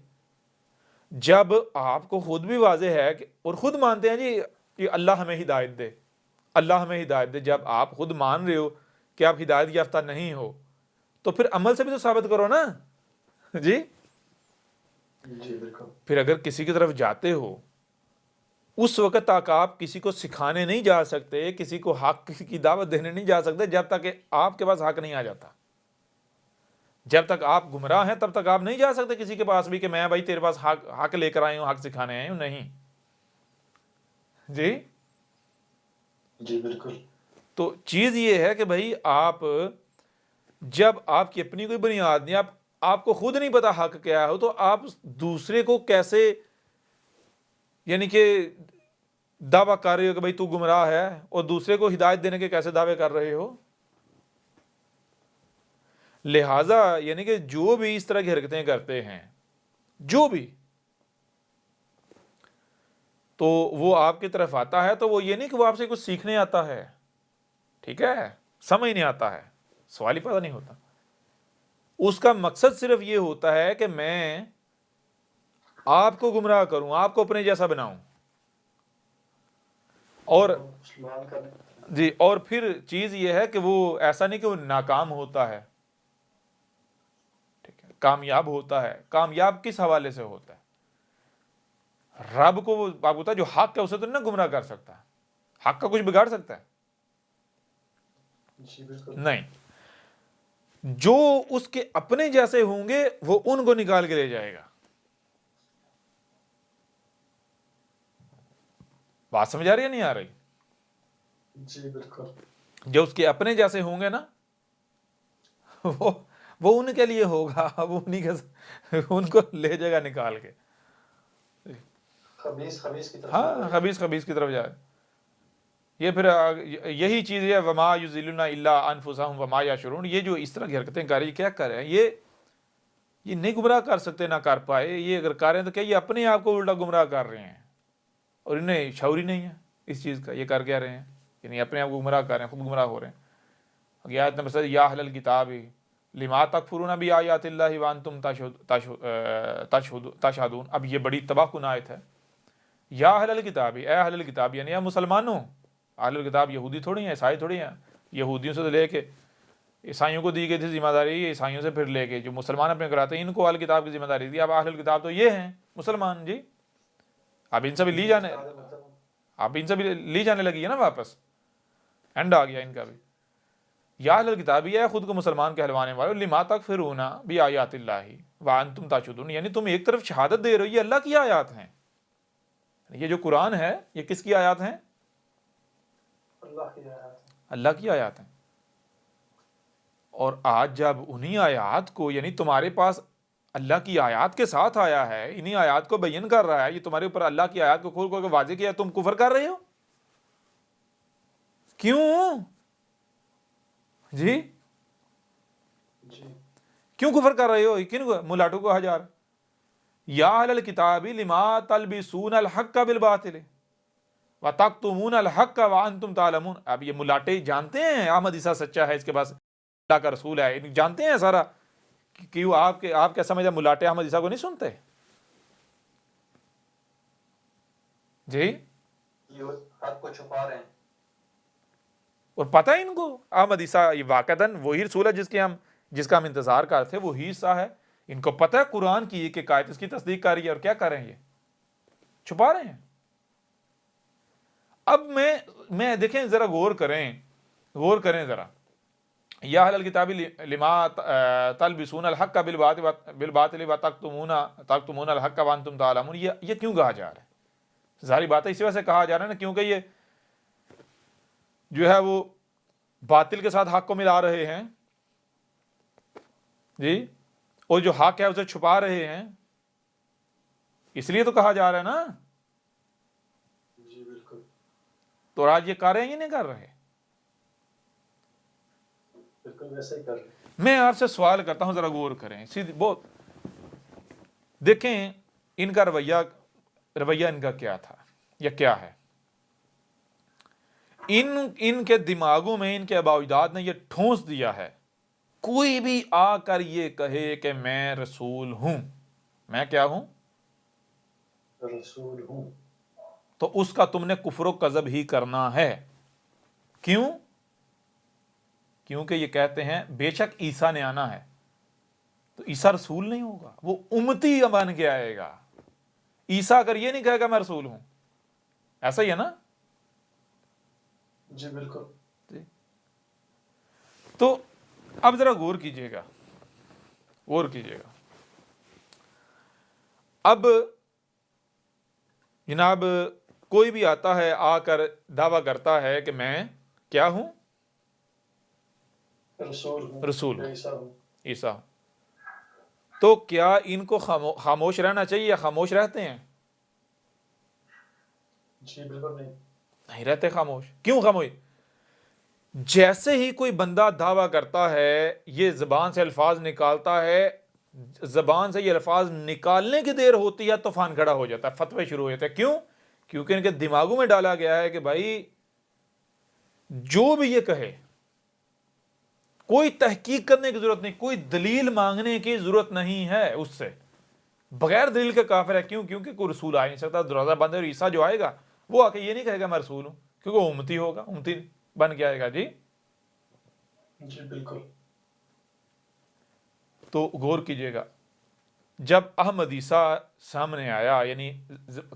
Speaker 1: جب آپ کو خود بھی واضح ہے کہ اور خود مانتے ہیں جی کہ اللہ ہمیں ہدایت دے، اللہ ہمیں ہدایت دے، جب آپ خود مان رہے ہو کہ آپ ہدایت یافتہ نہیں ہو تو پھر عمل سے بھی تو ثابت کرو نا۔ جی،
Speaker 2: جی بالکل۔
Speaker 1: پھر اگر کسی کی طرف جاتے ہو اس وقت تک آپ کسی کو سکھانے نہیں جا سکتے، کسی کو حق کی دعوت دینے نہیں جا سکتے جب تک کہ آپ کے پاس حق نہیں آ جاتا۔ جب تک آپ گمراہ ہیں تب تک آپ نہیں جا سکتے کسی کے پاس بھی کہ میں بھائی تیرے پاس حق لے کر آئی ہوں، حق سکھانے آئی ہوں، نہیں۔ جی،
Speaker 2: جی بالکل۔
Speaker 1: تو چیز یہ ہے کہ بھائی آپ جب آپ کی اپنی کوئی بنیاد نہیں، آپ کو خود نہیں پتا حق کیا ہو، تو آپ دوسرے کو کیسے یعنی کہ دعویٰ کر رہے ہو کہ بھائی تو گمراہ ہے، اور دوسرے کو ہدایت دینے کے کیسے دعوے کر رہے ہو؟ لہٰذا یعنی کہ جو بھی اس طرح کی حرکتیں کرتے ہیں، جو بھی، تو وہ آپ کی طرف آتا ہے تو وہ یہ نہیں کہ وہ آپ سے کچھ سیکھنے آتا ہے، ٹھیک ہے، سمجھ نہیں آتا ہے، سوال ہی پیدا نہیں ہوتا۔ اس کا مقصد صرف یہ ہوتا ہے کہ میں آپ کو گمراہ کروں، آپ کو اپنے جیسا بناؤں، اور
Speaker 2: مسلمان کرنے۔
Speaker 1: جی، اور پھر چیز یہ ہے کہ وہ ایسا نہیں کہ وہ ناکام ہوتا ہے، ٹھیک ہے، کامیاب ہوتا ہے۔ کامیاب کس حوالے سے ہوتا ہے؟ رب کو وہ آپ ہوتا ہے جو حق ہے اسے تو نہیں گمراہ کر سکتا، حق کا کچھ بگاڑ سکتا ہے؟
Speaker 2: جی بالکل۔
Speaker 1: نہیں، جو اس کے اپنے جیسے ہوں گے وہ ان کو نکال کے لے جائے گا۔ بات سمجھ آ رہی ہے نہیں آ رہی؟
Speaker 2: جی بالکل۔
Speaker 1: جو اس کے اپنے جیسے ہوں گے نا وہ ان کے لیے ہوگا، وہ انہیں کے ان کو لے جائے گا نکال کے۔
Speaker 2: خبیث خبیث کی طرف
Speaker 1: ہاں،
Speaker 2: جا رہے
Speaker 1: خبیث خبیث کی طرف جائے۔ یہ پھر یہی چیز ہے وما یضلون الا انفسهم وما یشعرون۔ یہ جو اس طرح کی حرکتیں کر رہی کیا کر رہے ہیں؟ یہ نہیں گمراہ کر سکتے، نہ کر پائے۔ یہ اگر کر رہے ہیں تو کیا یہ اپنے آپ کو الٹا گمراہ کر رہے ہیں، اور انہیں شعور ہی نہیں ہے اس چیز کا۔ یہ کر کیا رہے ہیں؟ یعنی اپنے آپ کو گمراہ کر رہے ہیں، خود گمراہ ہو رہے ہیں۔ آیت نمبر 7، یا اہل الکتاب لما تکفرون بآیات اللہ وانتم تشہدون۔ اب یہ بڑی تباہ کن آیت ہے۔ یا اہل الکتاب، اے اہل الکتاب، یعنی اے مسلمانوں۔ اہل الکتاب یہودی تھوڑی ہیں، عیسائی تھوڑی ہیں۔ یہودیوں سے لے کے عیسائیوں کو دی گئی تھی ذمہ داری، عیسائیوں سے پھر لے کے جو مسلمان اپنے کراتے ہیں ان کو اہل کتاب کی ذمہ داری دی۔ اب اہل الکتاب تو یہ ہیں مسلمان، جی، اب ان سے بھی لی جانے، اب ان سے بھی لی جانے لگی ہے نا، واپس اینڈ آ گیا ان کا بھی۔ یا اہل الکتاب، یہ خود کو مسلمان کہلوانے والے، لما تکفرون بآیات اللہ وانتم تشہدون، یعنی تم ایک طرف شہادت دے رہے ہو یہ اللہ کی آیات ہیں۔ یہ جو قرآن ہے یہ کس کی آیات ہیں؟
Speaker 2: اللہ کی آیات۔
Speaker 1: اللہ کی آیات ہیں۔ اور آج جب انہی آیات کو، یعنی تمہارے پاس اللہ کی آیات کے ساتھ آیا ہے، انہی آیات کو بیان کر رہا ہے، یہ تمہارے اوپر اللہ کی آیات کو کھول کھول کے واضح کیا، تم کفر کر رہے ہو؟ کیوں جی؟
Speaker 2: جی
Speaker 1: کیوں کفر کر رہے ہو؟ کن ملاٹوں کو ہزار؟ یا اہل الکتاب لما تلبسون الحق بالباطل وتکتمون الحق وانتم تعلمون۔ اب یہ ملاٹے جانتے ہیں احمد عیسیٰ سچا ہے، اس کے پاس اللہ کا رسول ہے، جانتے ہیں سارا کہ وہ آپ کیا سمجھا ملاٹے احمد عیسیٰ کو نہیں سنتے؟ جی،
Speaker 2: یہ حق کو چھپا رہے ہیں۔
Speaker 1: اور پتہ ہے ان کو احمد عیسیٰ یہ واقعتاً وہی رسول ہے جس کا ہم انتظار کرتے تھے، وہی عیسیٰ ہے۔ ان کو پتہ ہے قرآن کی ایک ایک آیت اس کی تصدیق کر رہی ہے، اور کیا کر رہے ہیں؟ یہ چھپا رہے ہیں۔ اب میں دیکھیں ذرا غور کریں ذرا۔ یا اہل الکتاب لما تلبسون الحق بالباطل وتکتمون الحق وانتم تعلمون، یہ کیوں کہا جا رہا ہے؟ ظاہری بات ہے اسی وجہ سے کہا جا رہا ہے نا، کیونکہ یہ جو ہے وہ باطل کے ساتھ حق کو ملا رہے ہیں، جی، اور جو حق ہے اسے چھپا رہے ہیں، اس لیے تو کہا جا رہا ہے نا۔
Speaker 2: جی بالکل۔
Speaker 1: تو آج یہ کر رہے ہیں یا نہیں کر رہے؟
Speaker 2: بالکل ویسے ہی کر رہے ہیں۔
Speaker 1: میں آپ سے سوال کرتا ہوں، ذرا غور کریں، سیدھی بہت دیکھیں ان کا رویہ ان کا کیا تھا یا کیا ہے۔ ان کے دماغوں میں ان کے آباء و اجداد نے یہ ٹھونس دیا ہے، کوئی بھی آ کر یہ کہے کہ میں رسول ہوں، میں کیا ہوں،
Speaker 2: رسول ہوں،
Speaker 1: تو اس کا تم نے کفر و کذب ہی کرنا ہے۔ کیوں؟ کیونکہ یہ کہتے ہیں بے شک عیسیٰ نے آنا ہے، تو عیسیٰ رسول نہیں ہوگا، وہ امتی بن کے آئے گا۔ عیسیٰ اگر یہ نہیں کہے گا میں رسول ہوں، ایسا ہی ہے نا؟
Speaker 2: جی بالکل۔
Speaker 1: تو اب ذرا غور کیجئے گا، غور کیجئے گا۔ اب جناب کوئی بھی آتا ہے، آ کر دعویٰ کرتا ہے کہ میں کیا ہوں،
Speaker 2: رسول ہوں،
Speaker 1: رسول ہوں،
Speaker 2: عیسیٰ ہوں۔
Speaker 1: عیسیٰ ہوں، تو کیا ان کو خاموش رہنا چاہیے یا خاموش رہتے ہیں؟
Speaker 2: جی بالکل نہیں۔
Speaker 1: نہیں رہتے خاموش۔ کیوں خاموش؟ جیسے ہی کوئی بندہ دعویٰ کرتا ہے، یہ زبان سے الفاظ نکالتا ہے، زبان سے یہ الفاظ نکالنے کی دیر ہوتی ہے طوفان کھڑا ہو جاتا ہے، فتوے شروع ہو جاتے ہیں۔ کیوں؟ کیونکہ ان کے دماغوں میں ڈالا گیا ہے کہ بھائی جو بھی یہ کہے، کوئی تحقیق کرنے کی ضرورت نہیں، کوئی دلیل مانگنے کی ضرورت نہیں ہے اس سے، بغیر دلیل کے کافر ہے۔ کیوں؟ کیونکہ کوئی رسول آ نہیں سکتا، دروازہ بند ہے، اور عیسیٰ جو آئے گا وہ آ کے یہ نہیں کہے گا میں رسول ہوں، کیونکہ وہ امتی ہوگا، امتی بن کے آئے گا۔ جی
Speaker 2: جی بالکل۔
Speaker 1: تو غور کیجئے گا، جب احمد عیسیٰ سامنے آیا، یعنی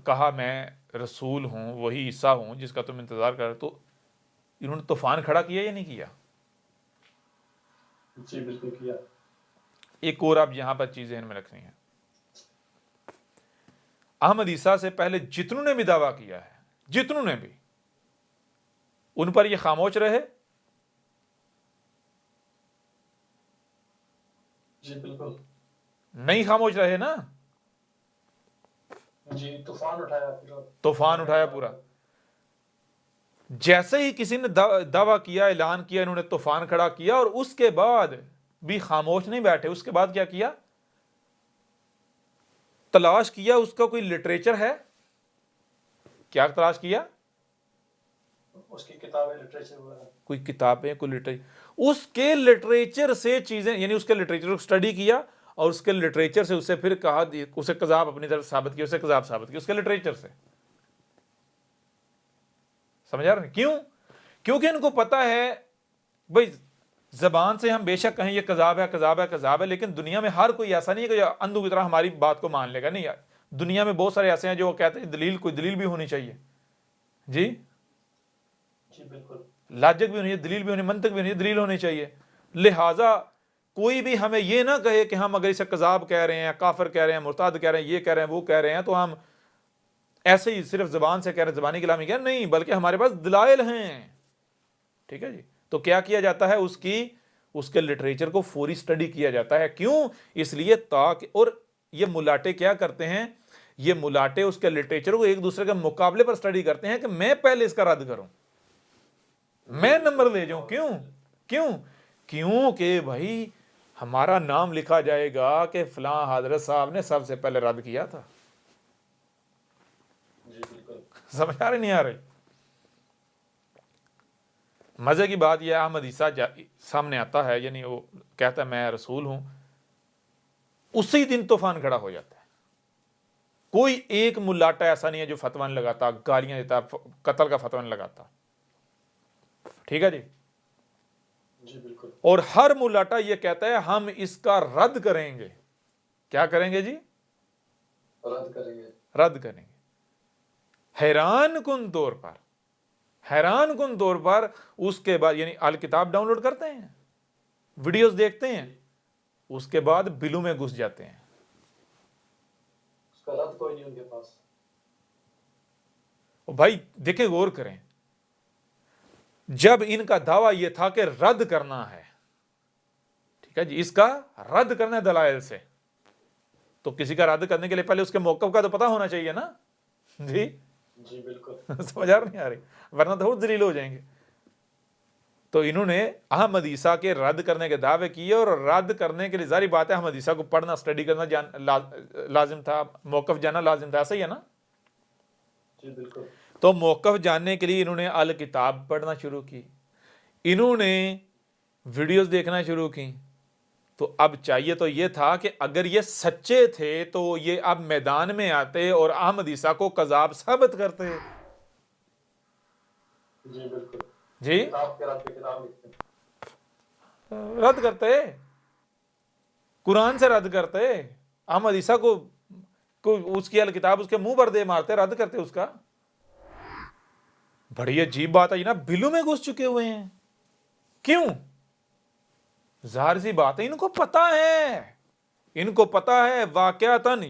Speaker 1: کہا میں رسول ہوں، وہی عیسیٰ ہوں جس کا تم انتظار کر رہے، تو انہوں نے طوفان کھڑا کیا یا نہیں کیا؟
Speaker 2: جی بالکل کیا۔
Speaker 1: ایک اور آپ یہاں پر چیز ذہن میں رکھنی ہے، احمد عیسیٰ سے پہلے جتنوں نے بھی دعویٰ کیا ہے، جتنوں نے بھی، ان پر یہ خاموش رہے؟
Speaker 2: جی بالکل۔
Speaker 1: نہیں خاموش رہے نا؟
Speaker 2: جی طوفان اٹھایا پورا،
Speaker 1: طوفان اٹھایا پورا۔ جیسے ہی کسی نے دعویٰ کیا، اعلان کیا، انہوں نے طوفان کھڑا کیا، اور اس کے بعد بھی خاموش نہیں بیٹھے۔ اس کے بعد کیا کیا؟ تلاش کیا اس کا کوئی لٹریچر ہے؟ کیا تلاش کیا؟
Speaker 2: اس کی کتابیں، لٹریچر وغیرہ،
Speaker 1: کوئی کتابیں، کوئی لٹریچر، اس کے لٹریچر سے چیزیں، یعنی اس کے لٹریچر کو اسٹڈی کیا، اور اس کے لٹریچر سے اسے پھر کہا، اسے قذاب اپنی طرف ثابت کیا، اسے قذاب ثابت کیا اس کے لٹریچر سے۔ سمجھ آ رہا ہے؟ کیوں؟ کیونکہ ان کو پتا ہے بھائی زبان سے ہم بے شک کہیں یہ قذاب ہے، قذاب ہے، قذاب ہے، لیکن دنیا میں ہر کوئی ایسا نہیں ہے کہ اندھوں کی طرح ہماری بات کو مان لے گا۔ نہیں، دنیا میں بہت سارے ایسے ہیں جو کہتے ہیں دلیل، کوئی دلیل بھی ہونی چاہیے۔ جی
Speaker 2: جی بالکل۔
Speaker 1: لاجک بھی ہونی چاہیے، دلیل بھی ہونی، منطق بھی ہونی، دلیل ہونی چاہیے۔ لہٰذا کوئی بھی ہمیں یہ نہ کہے کہ ہم اگر اسے قذاب کہہ رہے ہیں، کافر کہہ رہے ہیں، مرتد کہہ رہے ہیں، یہ کہہ رہے ہیں، وہ کہہ رہے ہیں، تو ہم ایسے ہی صرف زبان سے کہہ رہے ہیں، زبانی کلامی کہہ رہے ہیں، نہیں، بلکہ ہمارے پاس دلائل ہیں۔ ٹھیک ہے جی؟ تو کیا کیا جاتا ہے؟ اس کے لٹریچر کو فوری سٹڈی کیا جاتا ہے۔ کیوں؟ اس لیے تاکہ، اور یہ ملاٹے کیا کرتے ہیں، یہ ملاٹے اس کے لٹریچر کو ایک دوسرے کے مقابلے پر سٹڈی کرتے ہیں کہ میں پہلے اس کا رد کروں، میں نمبر لے جاؤں۔ کیوں؟ کیوں؟ کیونکہ بھائی ہمارا نام لکھا جائے گا کہ فلاں حضرت صاحب نے سب سے پہلے رد کیا تھا۔
Speaker 2: جی بالکل۔
Speaker 1: سمجھ آ رہی نہیں آ رہی؟ مزے کی بات یہ احمد عیسیٰ سامنے آتا ہے، یعنی وہ کہتا ہے میں رسول ہوں، اسی دن طوفان کھڑا ہو جاتا ہے۔ کوئی ایک ملاٹا ایسا نہیں ہے جو فتویٰ نہیں لگاتا، گالیاں دیتا، قتل کا فتویٰ نہیں لگاتا۔ ٹھیک ہے جی؟
Speaker 2: جی بالکل۔
Speaker 1: اور ہر ملاٹا یہ کہتا ہے ہم اس کا رد کریں گے۔ کیا کریں گے جی؟
Speaker 2: رد کریں گے۔
Speaker 1: رد کریں گے۔ حیران کن طور پر اس کے بعد، یعنی الکتاب ڈاؤن لوڈ کرتے ہیں، ویڈیوز دیکھتے ہیں، اس کے بعد بلوں میں گھس جاتے ہیں۔
Speaker 2: اس کا رد کوئی نہیں ان کے پاس۔
Speaker 1: بھائی دیکھیں، غور کریں، جب ان کا دعویٰ یہ تھا کہ رد کرنا ہے، ٹھیک ہے جی، اس کا رد کرنا ہے دلائل سے، تو کسی کا رد کرنے کے لیے پہلے اس کے موقف کا تو پتہ ہونا چاہیے نا؟ جی
Speaker 2: جی بالکل۔
Speaker 1: سمجھ آ نہیں آ رہی؟ ورنہ تو اور ذلیل ہو جائیں گے۔ تو انہوں نے احمد عیسیٰ کے رد کرنے کے دعوے کیے، اور رد کرنے کے لیے ظاہری بات ہے احمد عیسیٰ کو پڑھنا، اسٹڈی کرنا لازم تھا، موقف جانا لازم تھا، ایسا ہی ہے نا؟
Speaker 2: جی بالکل۔
Speaker 1: تو موقف جاننے کے لیے انہوں نے الکتاب پڑھنا شروع کی، انہوں نے ویڈیوز دیکھنا شروع کی۔ تو اب چاہیے تو یہ تھا کہ اگر یہ سچے تھے تو یہ اب میدان میں آتے اور احمد عیسیٰ کو کذاب ثابت کرتے۔
Speaker 2: جی بالکل،
Speaker 1: جی
Speaker 2: کتاب کے رد پہ کتاب لکھتے ہیں۔
Speaker 1: رد کرتے، قرآن سے رد کرتے، احمد عیسیٰ کو اس کی الکتاب اس کے منہ پر دے مارتے، رد کرتے اس کا۔ بڑی عجیب بات ہے جناب، بلوں میں گھس چکے ہوئے ہیں۔ کیوں؟ ظاہر سی بات ہے، ان کو پتا ہے، ان کو پتا ہے واقعتاً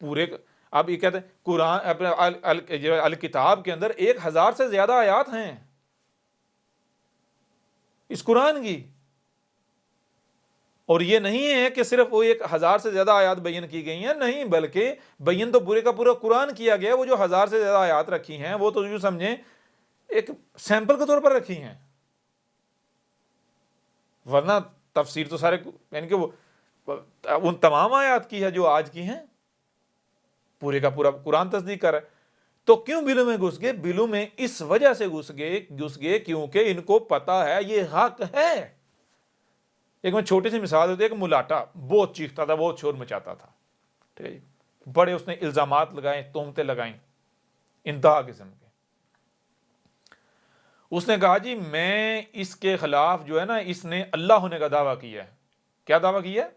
Speaker 1: پورے۔ اب یہ کہتے ہیں قرآن اپنے الکتاب کے اندر 1000 سے زیادہ آیات ہیں اس قرآن کی، اور یہ نہیں ہے کہ صرف وہ 1000 سے زیادہ آیات بیان کی گئی ہیں، نہیں، بلکہ بیان تو پورے کا پورا قرآن کیا گیا۔ وہ جو 1000 سے زیادہ آیات رکھی ہیں وہ تو یوں سمجھیں ایک سیمپل کے طور پر رکھی ہیں، ورنہ تفسیر تو سارے یعنی کہ وہ ان تمام آیات کی ہے جو آج کی ہیں، پورے کا پورا قرآن تصدیق کر رہا ہے۔ تو کیوں بلوں میں گھس گئے؟ بلوں میں اس وجہ سے گھس گئے کیونکہ ان کو پتا ہے یہ حق ہے۔ ایک میں چھوٹی سی مثال ہوتی ہے کہ ملاٹا بہت چیختا تھا، بہت شور مچاتا تھا، ٹھیک ہے جی، بڑے اس نے الزامات لگائیں، تہمتیں لگائیں انتہا قسم کے۔ اس نے کہا جی میں اس کے خلاف جو ہے نا، اس نے اللہ ہونے کا دعویٰ کیا ہے۔ کیا دعویٰ کیا ہے؟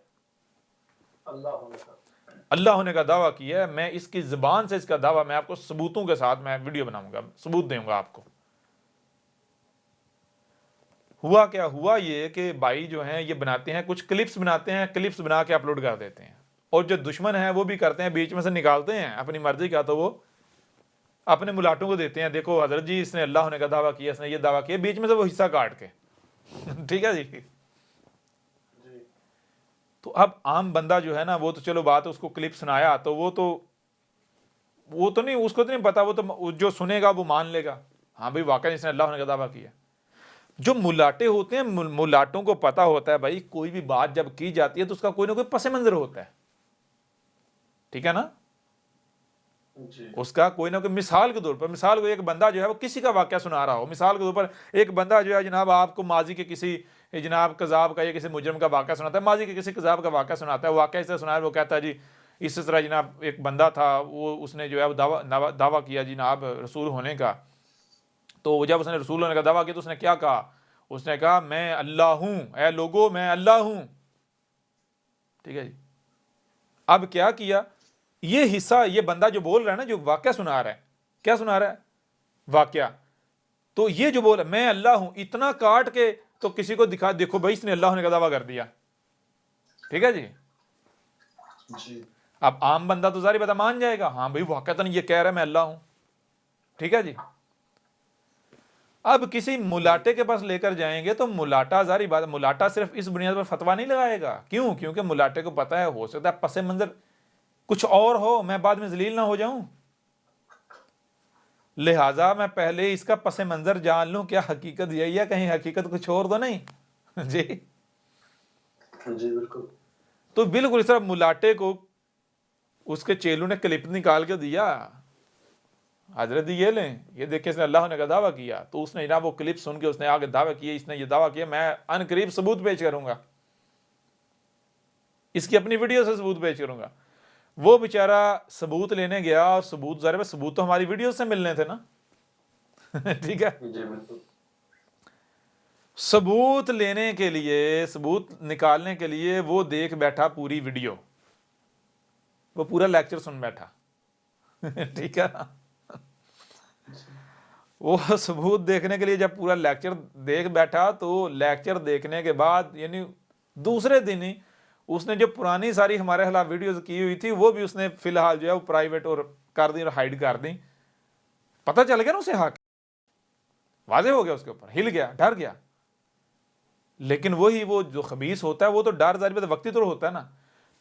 Speaker 1: اللہ ہونے کا دعویٰ کیا ہے۔ میں اس کی زبان سے اس کا دعویٰ، میں آپ کو ثبوتوں کے ساتھ میں ویڈیو بناؤں گا، ثبوت دوں گا آپ کو۔ ہوا کیا؟ ہوا یہ کہ بھائی جو ہیں یہ بناتے ہیں، کچھ کلپس بناتے ہیں، کلپس بنا کے اپلوڈ کر دیتے ہیں، اور جو دشمن ہیں وہ بھی کرتے ہیں، بیچ میں سے نکالتے ہیں اپنی مرضی کا، تو وہ اپنے ملاٹوں کو دیتے ہیں، دیکھو حضرت جی اس نے اللہ ہونے کا دعویٰ کیا، اس نے یہ دعویٰ کیا، بیچ میں سے وہ حصہ کاٹ کے ٹھیک ہے جی۔ تو اب عام بندہ جو ہے نا، وہ تو چلو بات اس کو کلپ سنایا تو وہ تو نہیں، اس کو تو نہیں پتا، وہ تو جو سنے گا وہ مان لے گا، ہاں بھائی واقعی اس نے اللہ ہونے کا دعویٰ کیا۔ جو ملاٹے ہوتے ہیں، ملاٹوں کو پتا ہوتا ہے بھائی کوئی بھی بات جب کی جاتی ہے تو اس کا کوئی نہ کوئی پس منظر ہوتا ہے، ٹھیک ہے نا، اس کا کوئی نہ کوئی۔ مثال کے طور پر، مثال کو ایک بندہ جو ہے وہ کسی کا واقعہ سنا رہا ہو، مثال کے طور پر ایک بندہ جو ہے جناب آپ کو ماضی کے کسی جناب قذاب کا یا کسی مجرم کا واقعہ سناتا ہے، ماضی کے کسی قذاب کا واقعہ سناتا ہے، واقعہ اس سے سنا ہے، وہ کہتا ہے جی اس طرح جناب ایک بندہ تھا، اس نے جو ہے دعویٰ کیا جناب رسول ہونے کا، تو جب اس نے رسول ہونے کا دعویٰ کیا تو اس نے کیا کہا؟ اس نے کہا میں اللہ ہوں، اے لوگو میں اللہ ہوں، ٹھیک ہے جی۔ اب کیا کیا یہ حصہ، یہ بندہ جو بول رہا ہے نا، جو واقعہ سنا رہا ہے، کیا سنا رہا ہے؟ واقعہ۔ تو یہ جو بول میں اللہ ہوں اتنا کاٹ کے تو کسی کو دکھا، دیکھو بھائی اس نے اللہ ہونے کا دعویٰ کر دیا، ٹھیک ہے جی۔ اب عام بندہ تو ظاہر بتا مان جائے گا، ہاں بھائی واقعتاً یہ کہہ رہا ہے میں اللہ ہوں، ٹھیک ہے جی۔ اب کسی ملاٹے کے پاس لے کر جائیں گے تو ملاٹا ظاہر بات، ملاٹا صرف اس بنیاد پر فتویٰ نہیں لگائے گا، کیوں؟ کیونکہ ملاٹے کو پتا ہے ہو سکتا ہے پس منظر کچھ اور ہو، میں بعد میں ذلیل نہ ہو جاؤں، لہٰذا میں پہلے اس کا پس منظر جان لوں، کیا حقیقت یہی ہے، کہیں حقیقت کچھ اور تو نہیں جی۔
Speaker 2: بالکل۔
Speaker 1: تو بالکل اس طرح ملاٹے کو اس کے چیلوں نے کلپ نکال کے دیا، حضرت یہ لیں، یہ دیکھیں اس نے اللہ ہونے کا دعویٰ کیا، تو اس نے جناب وہ کلپ سن کے اس نے آگے دعویٰ کیا، اس نے یہ دعویٰ کیا، میں ان قریب ثبوت پیش کروں گا، اس کی اپنی ویڈیو سے ثبوت پیش کروں گا۔ وہ بیچارہ ثبوت لینے گیا، اور ثبوت ظاہر ہے ثبوت تو ہماری ویڈیو سے ملنے تھے نا ٹھیک ہے، ثبوت لینے کے لیے، ثبوت نکالنے کے لیے وہ دیکھ بیٹھا پوری ویڈیو، وہ پورا لیکچر سن بیٹھا ٹھیک ہے نا۔ وہ ثبوت دیکھنے کے لیے جب پورا لیکچر دیکھ بیٹھا تو لیکچر دیکھنے کے بعد یعنی دوسرے دن ہی اس نے جو پرانی ساری ہمارے خلاف ویڈیوز کی ہوئی تھی وہ بھی اس نے فی الحال جو ہے وہ پرائیویٹ اور کر دی اور ہائیڈ کر دی۔ پتہ چل گیا نا اسے، حق واضح ہو گیا، اس کے اوپر ہل گیا، ڈر گیا۔ لیکن وہی وہ جو خبیث ہوتا ہے وہ تو ڈر ظاہر بات وقتی طور ہوتا ہے نا،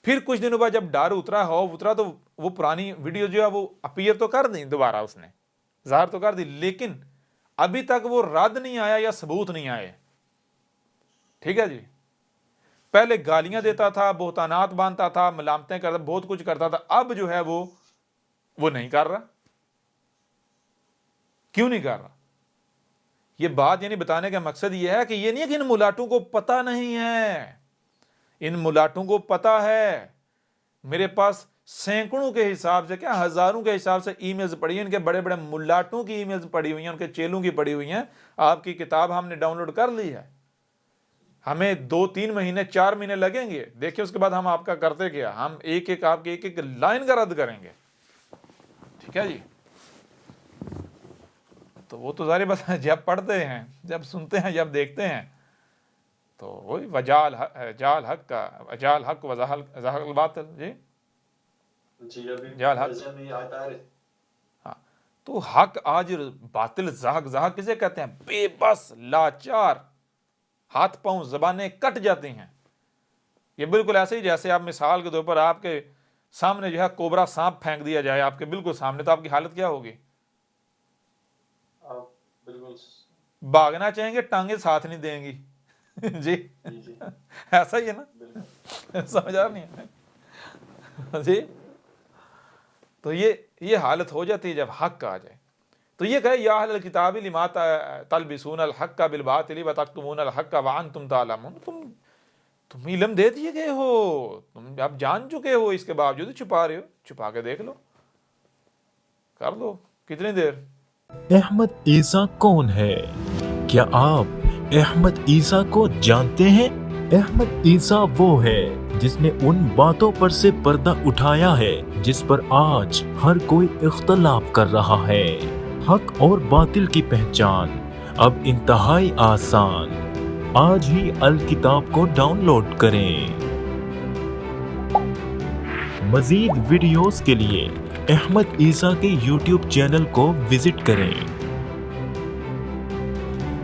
Speaker 1: پھر کچھ دنوں بعد جب ڈر اترا تو وہ پرانی ویڈیو جو ہے وہ اپیئر تو کر دی، دوبارہ اس نے ظاہر تو کر دی، لیکن ابھی تک وہ رد نہیں آیا یا ثبوت نہیں آئے، ٹھیک ہے جی۔ پہلے گالیاں دیتا تھا، بہتانات باندھتا تھا، ملامتیں کرتا، بہت کچھ کرتا تھا، اب جو ہے وہ نہیں کر رہا، کیوں نہیں کر رہا؟ یہ بات یعنی بتانے کا مقصد یہ ہے کہ یہ نہیں ہے کہ ان ملاٹوں کو پتہ نہیں ہے، ان ملاٹوں کو پتہ ہے۔ میرے پاس سینکڑوں کے حساب سے، کیا ہزاروں کے حساب سے ای میلز پڑی ہیں، ان کے بڑے بڑے ملاٹوں کی ای میلز پڑی ہوئی ہیں، ان کے چیلوں کی پڑی ہوئی ہیں۔ آپ کی کتاب ہم نے ڈاؤن لوڈ کر لی ہے، ہمیں 2-3 مہینے 4 مہینے لگیں گے، دیکھیں اس کے بعد ہم آپ کا کرتے کیا، ہم ایک ایک آپ کی ایک ایک لائن کا رد کریں گے، ٹھیک ہے جی۔ تو وہ تو ظاہر بات ہے، جب پڑھتے ہیں، جب سنتے ہیں، جب دیکھتے ہیں، تو وہی وجال حق کا وجال حق و زہق الباطل، جی
Speaker 2: جی ابھی
Speaker 1: جال حق،
Speaker 2: درجے میں یہ آیت آ رہی۔
Speaker 1: ہاں تو حق آج باطل زہق، زہق کسے کہتے ہیں؟ بے بس، لاچار، ہاتھ پاؤں زبانیں کٹ جاتی ہیں۔ یہ بالکل ایسے ہی جیسے آپ مثال کے طور پر آپ کے سامنے جو ہے کوبرا سانپ پھینک دیا جائے آپ کے بالکل سامنے، تو آپ کی حالت کیا ہوگی؟
Speaker 2: آپ بالکل
Speaker 1: بھاگنا چاہیں گے، ٹانگیں ساتھ نہیں دیں گی جی
Speaker 2: جی
Speaker 1: ایسا ہی ہے نا،
Speaker 2: بالکل
Speaker 1: سمجھ آ نہیں ہے جی۔ تو یہ حالت ہو جاتی ہے جب حق آ جائے۔ تو یہ کہے یا اہل الکتاب لما تلبسون الحق بالباطل وتکتمون الحق وانتم تعلمون، تم علم دے دیے گئے ہو، تم اب جان چکے ہو، اس کے باوجود چھپا رہے ہو، چھپا کے دیکھ لو، کر دو، کتنی دیر۔
Speaker 3: احمد عیسیٰ کون ہے؟ کیا آپ احمد عیسیٰ کو جانتے ہیں؟ احمد عیسیٰ وہ ہے جس نے ان باتوں پر سے پردہ اٹھایا ہے جس پر آج ہر کوئی اختلاف کر رہا ہے۔ حق اور باطل کی پہچان اب انتہائی آسان۔ آج ہی الکتاب کو ڈاؤن لوڈ کریں۔ مزید ویڈیوز کے لیے احمد عیسیٰ کے یوٹیوب چینل کو وزٹ کریں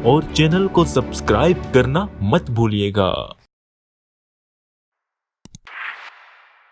Speaker 3: اور چینل کو سبسکرائب کرنا مت بھولیے گا۔